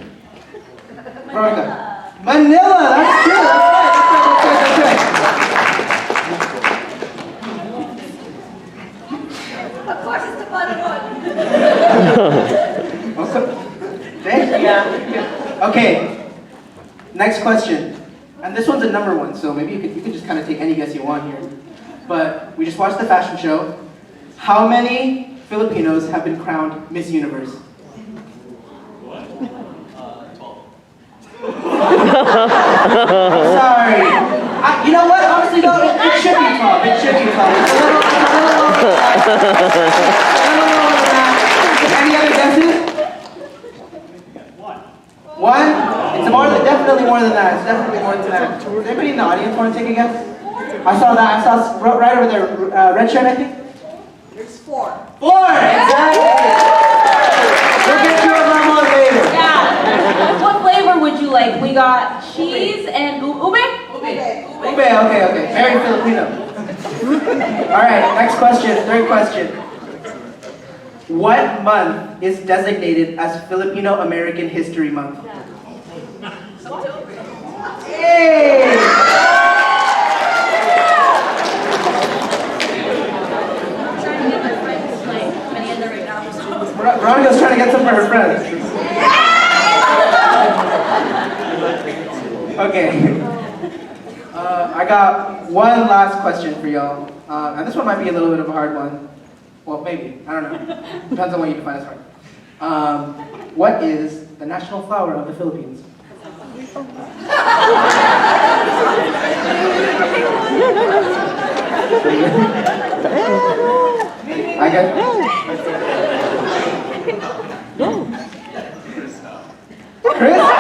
Veronica. Manila. That's true. That's right. Of course it's the bottom one. Thank you. Okay. Next question. And this one's a number one, so maybe you could just kind of take any guess you want here. But we just watched the fashion show. How many Filipinos have been crowned Miss Universe? 12. Sorry. You know what? Honestly, though, it should be 12. It should be 12. Any other guesses? One? It's definitely more than that. It's definitely more than that. Does anybody in the audience want to take a guess? I saw right over there, red shirt, I think? It's 4. 4! Exactly! We'll get you a normal later. Yeah. What flavor would you like? We got cheese and ube? Okay. Very Filipino. Alright, next question, third question. What month is designated as Filipino American History Month? Hey! Veronica's trying to get some for her friends. Okay. I got one last question for y'all. And this one might be a little bit of a hard one. Well, maybe. I don't know. Depends on what you define as hard. What is the national flower of the Philippines? I guess. Krista.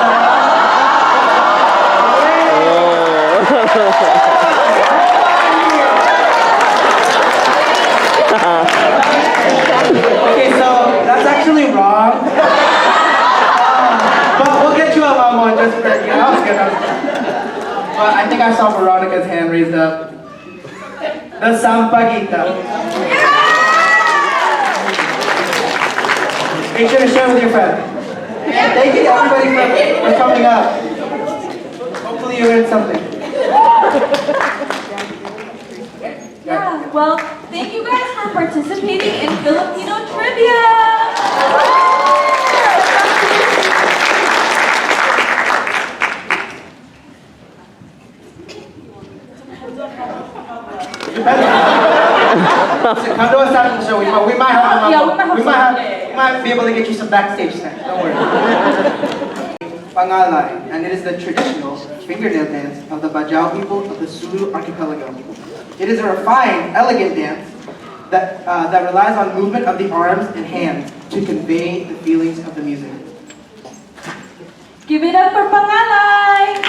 Okay, so that's actually wrong. But we'll get you a mamon just for, that was good. But I think I saw Veronica's hand raised up. The sampaguita. Make sure to share with your friends. Thank you everybody for coming up. Hopefully you learned something. Yeah, well, thank you guys for participating in Filipino trivia. Listen, come to us after the show. We might have Yeah, we might have some- we might be able to get you some backstage snacks. Don't worry. Pangalay, and it is the traditional fingernail dance of the Bajau people of the Sulu archipelago. It is a refined, elegant dance that relies on movement of the arms and hands to convey the feelings of the music. Give it up for Pangalay!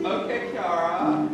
Okay, Kiara.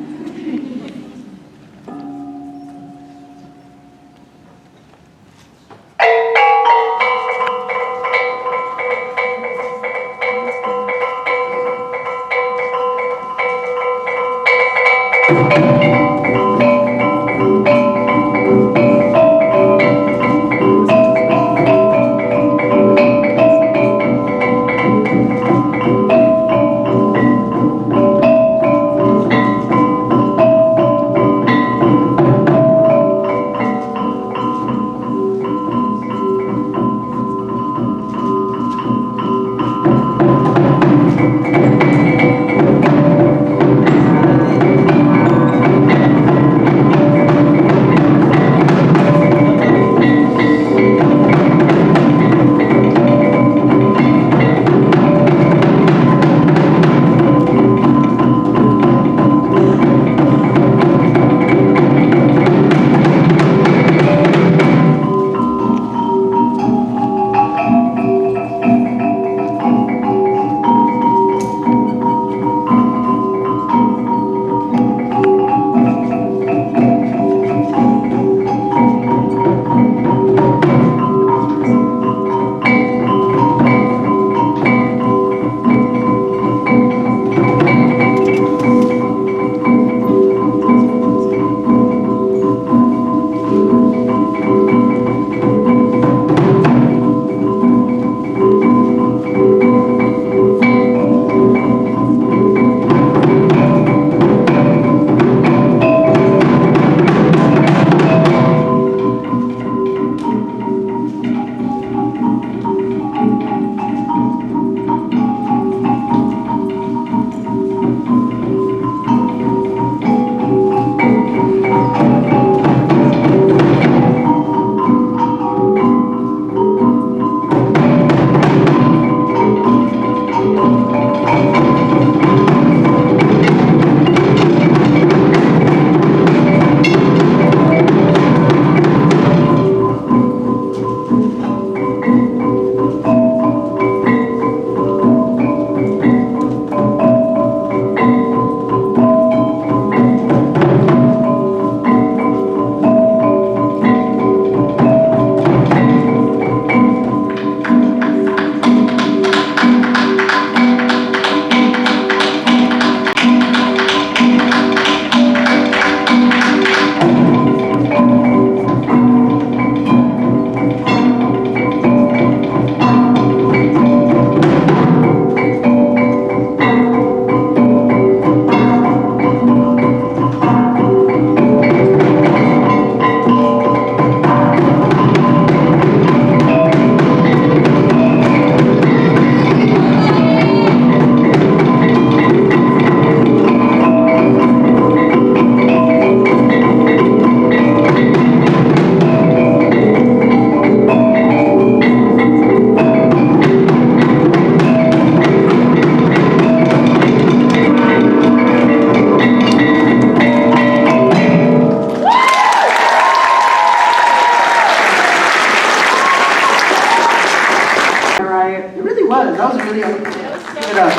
That was really give it up.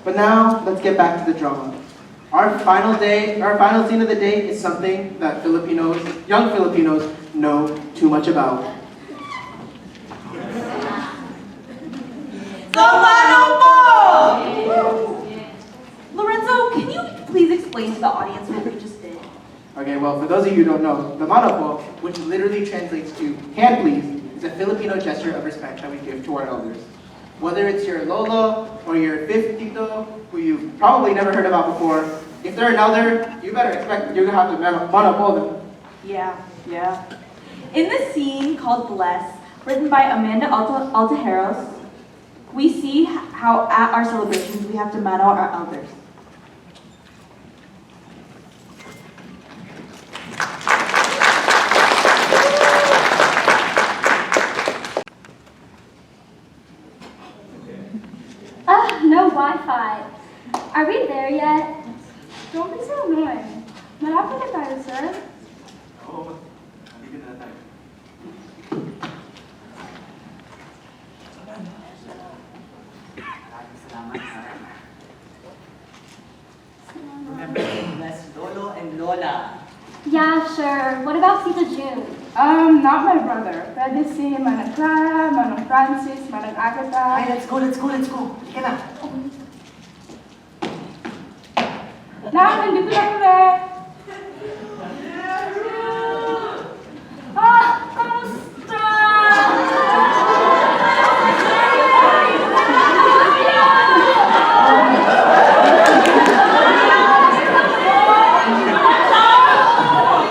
But now, let's get back to the drama. Our final scene of the day is something that young Filipinos know too much about. Lorenzo, can you please explain to the audience what we just did? Okay, well, for those of you who don't know, the manopo, which literally translates to hand please, is a Filipino gesture of respect that we give to our elders. Whether it's your lola or your fifth tito, who you've probably never heard about before, if they're an elder, you better expect that you're gonna have to manapol them. Yeah. In the scene called Bless, written by Amanda Altajeros, we see how at our celebrations we have to mano our elders. No Wi-Fi. Are we there yet? Don't be so annoying. Malapit na tayo, sir. Oo, hindi na tayo. Salamat. Remember to bless Lolo and Lola. Yeah, sure. What about Tita June? Not my brother. Pwede si Manang Clara, Manang Francis, Manang Agatha. Hey, let's go. Sige na. Nandito na kami. Kamusta?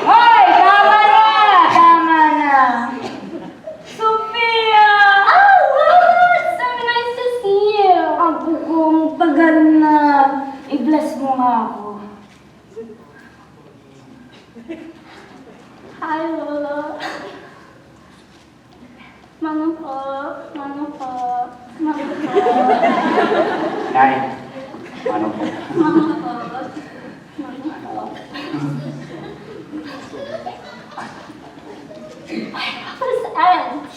Hoy, tama na. Sophia! Oh, wow! It's so nice to see you. Ako kong tagal na. I-bless mo nga ako. Hi, Lola. Mano po. Nay, ano po? Papa's end.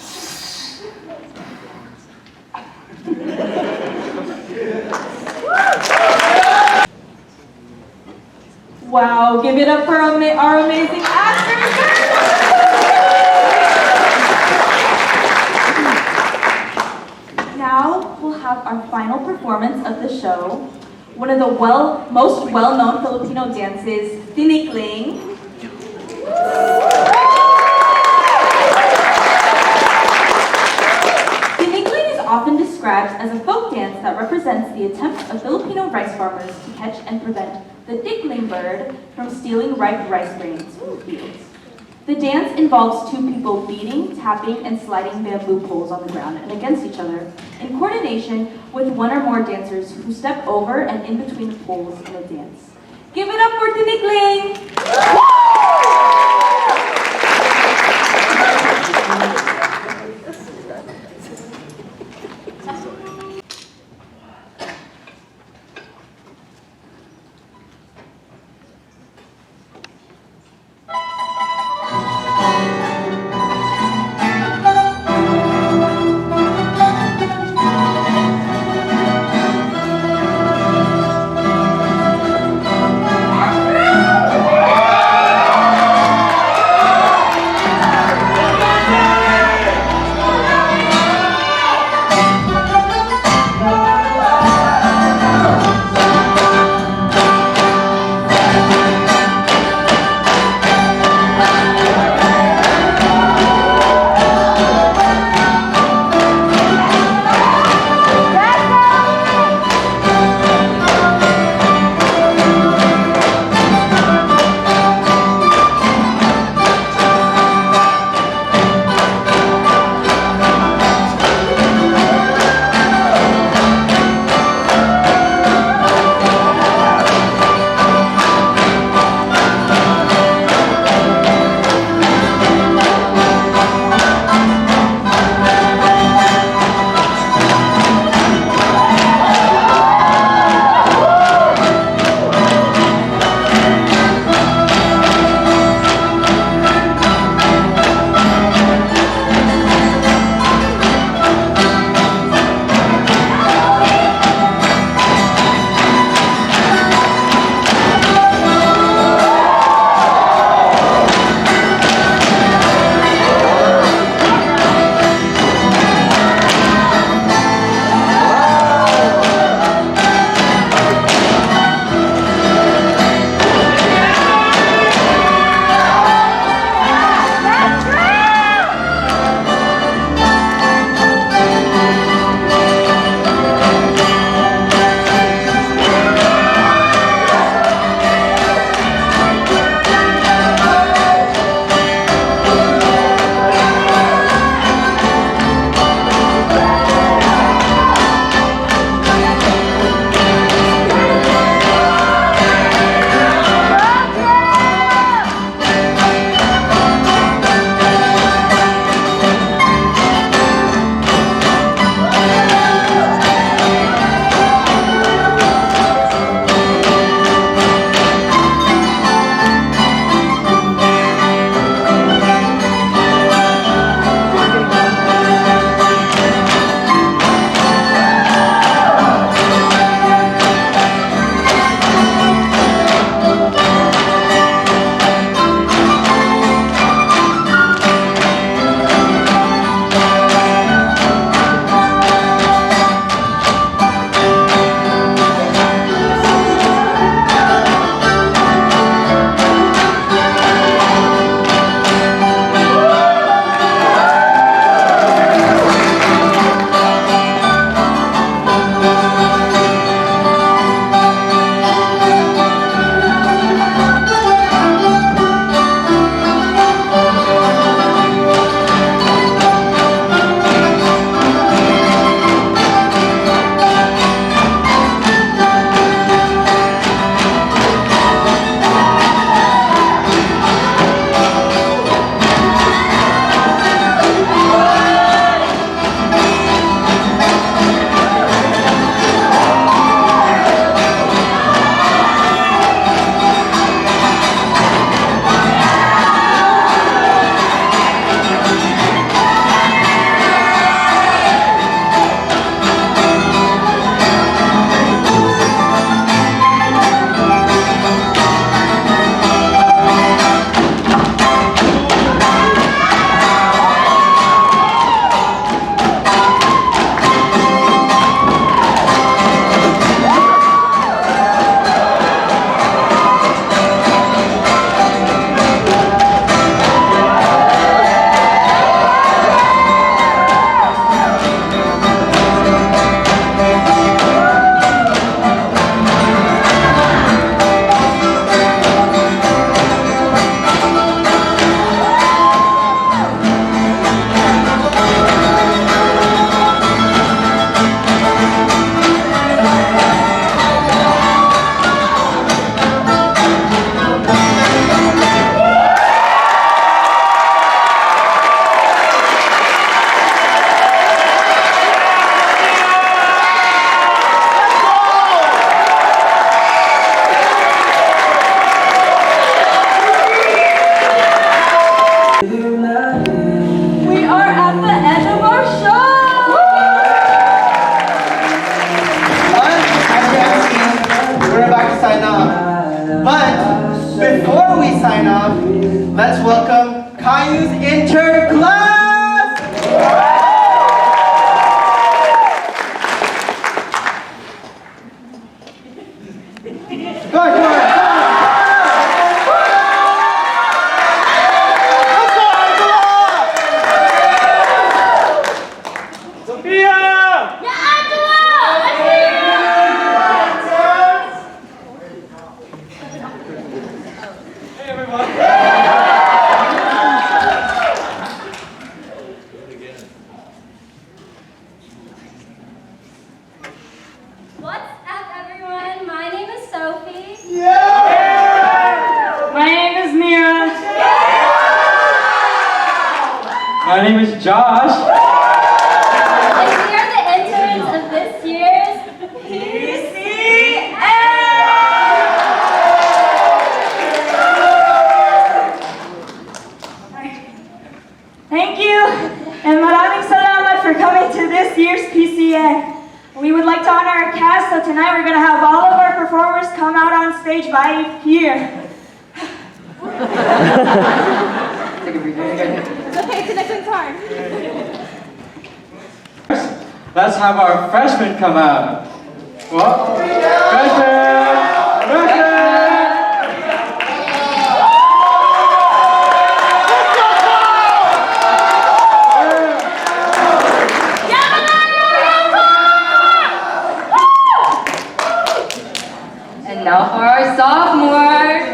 Wow, give it up for our amazing actors! Now we'll have our final performance of the show. One of the most well-known Filipino dances, tinikling. Tinikling is often described as a folk dance that represents the attempt of Filipino rice farmers to catch and prevent the tickling bird from stealing ripe rice grains from the fields. The dance involves two people beating, tapping, and sliding bamboo poles on the ground and against each other, in coordination with one or more dancers who step over and in between the poles in a dance. Give it up for tinikling! before we sign off, let's welcome Kayu's intern class! Come on, come on, Sophia! Hey everyone! What's up, everyone? My name is Sophie. My name is Mira. My name is Josh. And we are the interns of this year's PCN. Thank you, and maraming salamat for coming to this year's PCN. We would like to honor our cast, so tonight we're going to have all of our performers come out on stage by here. Take a breather. It's okay, it's next time. Let's have our freshmen come out. What? Freshmen! Freshmen! And now for our sophomores.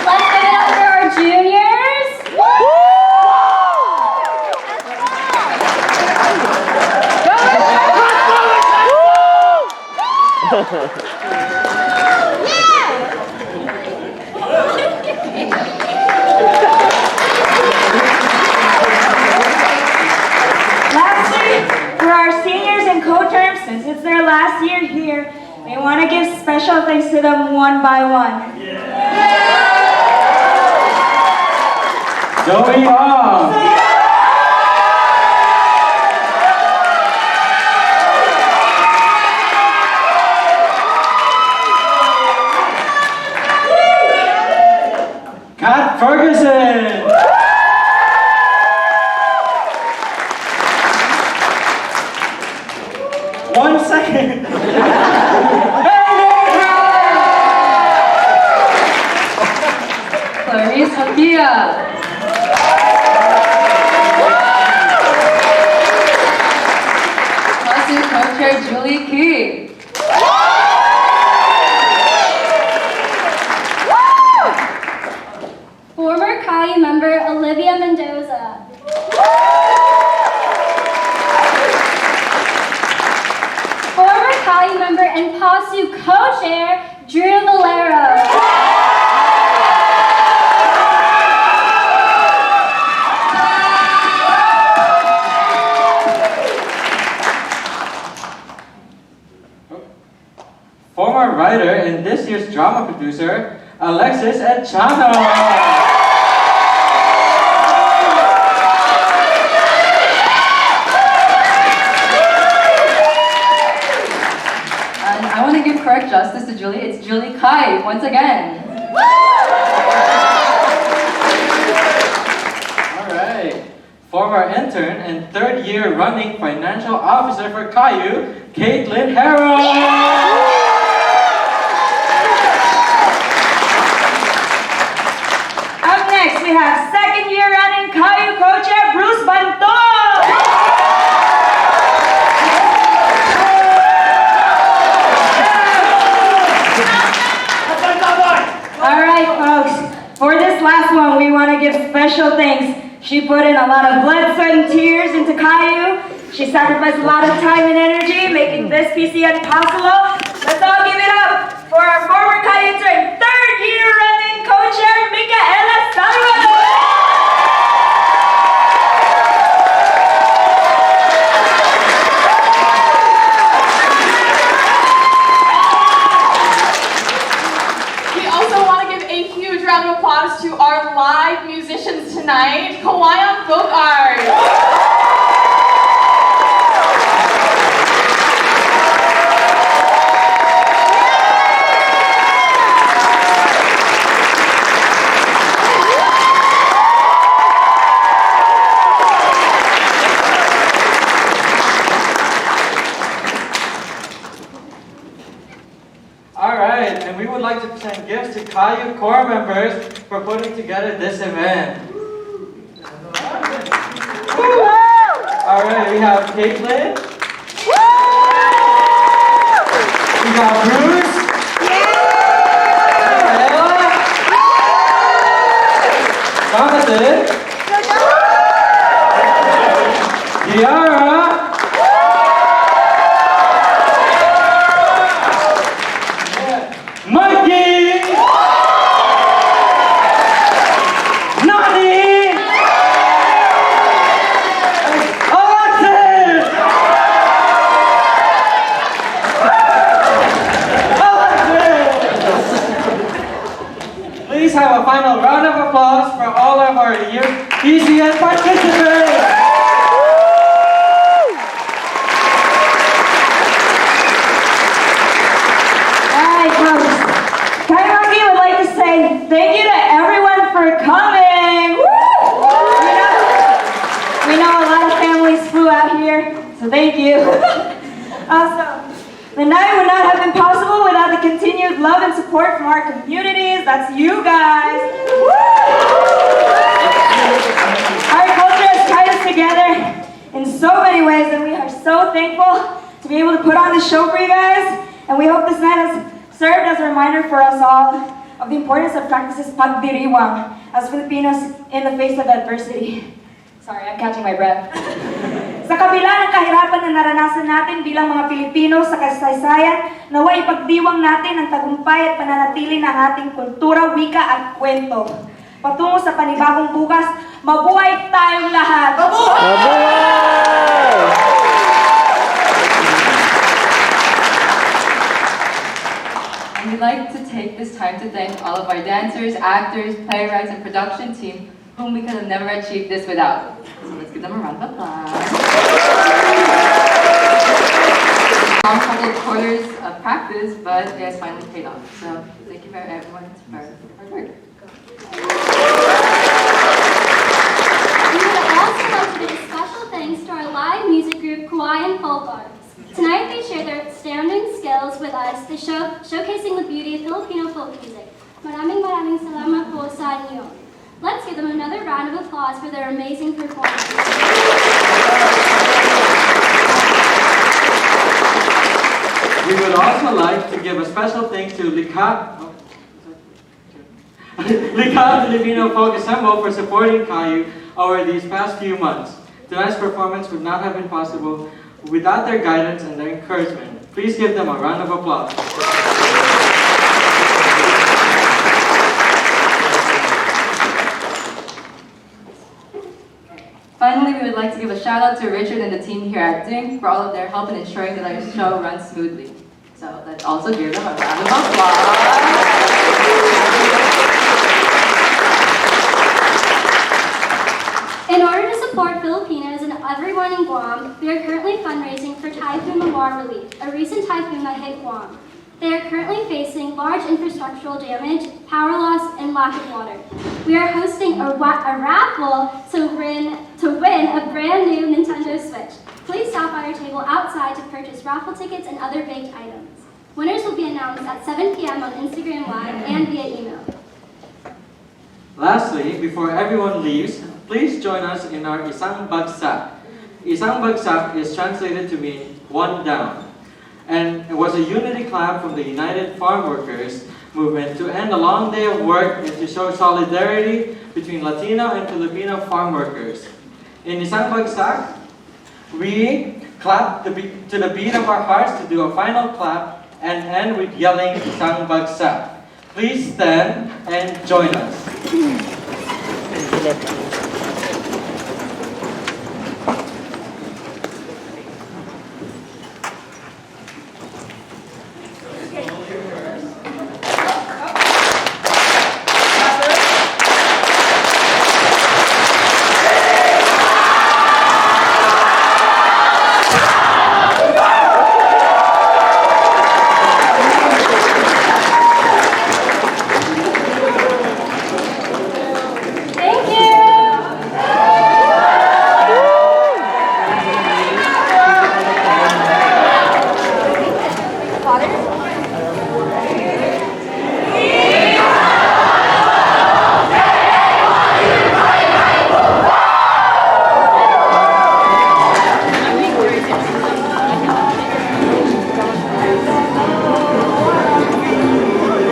Let's give it up for our juniors. Lastly, for our seniors and co-terms, since it's their last year here, we want to give special thanks to them one by one. Joey on! Kat Ferguson! 1 second! Clarice Hatia. PASU co-chair Julie Key. Former Kayu member Olivia Mendoza. Former Kayu member and PASU co-chair Drew Valero. Former writer and this year's drama producer, Alexis Echano. And I want to give correct justice to Julie. It's Julie Kai once again. Alright. Former intern and third year running financial officer for Caillou, Caitlin Harrow. Up next, we have second year running Caillou co-chair Bruce Banton. All right, folks. For this last one, we want to give special thanks. She put in a lot of blood, sweat, and tears into Caillou. She sacrificed a lot of time and energy, making this PCN possible. Let's all give it up for our former Caillou intern, third year running co-chair Micaela Salvador. We also want to give a huge round of applause to our live musicians tonight, Kayumanggi Folk Art. Caillou core members for putting together this event. Alright, we have Caitlin. We got Bruce. Ella. Jonathan. Kiara. Mikey. Nani. Alexis. Please have a final round of applause for all of our PCN participants. Alright, folks. Kayumanggi would like to say thank you to everyone for coming. Woo! We know a lot of families flew out here, so thank you. Also, the night would not have been possible without the continued love and support from our communities. That's you guys. Woo! Our culture has tied us together in so many ways, and we are so thankful to be able to put on this show for you guys. And we hope this night has served as a reminder for us all of the importance of practices PAGDIRIWANG as Filipinos in the face of adversity. Sorry, I'm catching my breath. Sa kabila ng kahirapan na naranasan natin bilang mga Pilipino sa kasaysayan, naway ipagdiwang natin ang tagumpay at pananatili ng ating kultura, wika at kwento. Patungo sa panibagong bukas, mabuhay tayong lahat! And we'd like to take this time to thank all of our dancers, actors, playwrights, and production team, whom we could have never achieved this without. So let's give them a round of applause. Long couple of quarters of practice, but it has finally paid off. So thank you for everyone for hard work. We would also like to give a special thanks to our live music group, Hawaiian Folk Arts. Tonight they share their outstanding skills with us, showcasing the beauty of Filipino folk music. Maraming salamat po sa inyo. Let's give them another round of applause for their amazing performance. We would also like to give a special thanks to Likha Filipino Folk Ensemble for supporting Caillou over these past few months. Tonight's performance would not have been possible without their guidance and their encouragement. Please give them a round of applause. Finally, we would like to give a shout out to Richard and the team here at DING for all of their help in ensuring that our show runs smoothly. So let's also give them a round of applause. In order to support Filipinos and everyone in Guam, we are currently fundraising for Typhoon Mawar relief, a recent typhoon that hit Guam. They are currently facing large infrastructural damage, power loss, and lack of water. We are hosting a raffle to win a brand new Nintendo Switch. Please stop by our table outside to purchase raffle tickets and other baked items. Winners will be announced at 7 p.m. on Instagram Live and via email. Lastly, before everyone leaves, please join us in our Isang Bagsak. Isang Bagsak is translated to mean one down, and it was a unity clap from the United Farm Workers movement to end a long day of work and to show solidarity between Latino and Filipino farm workers. In Isang Bagsak, we clap to the beat of our hearts to do a final clap and end with yelling Isang Bagsak. Please stand and join us.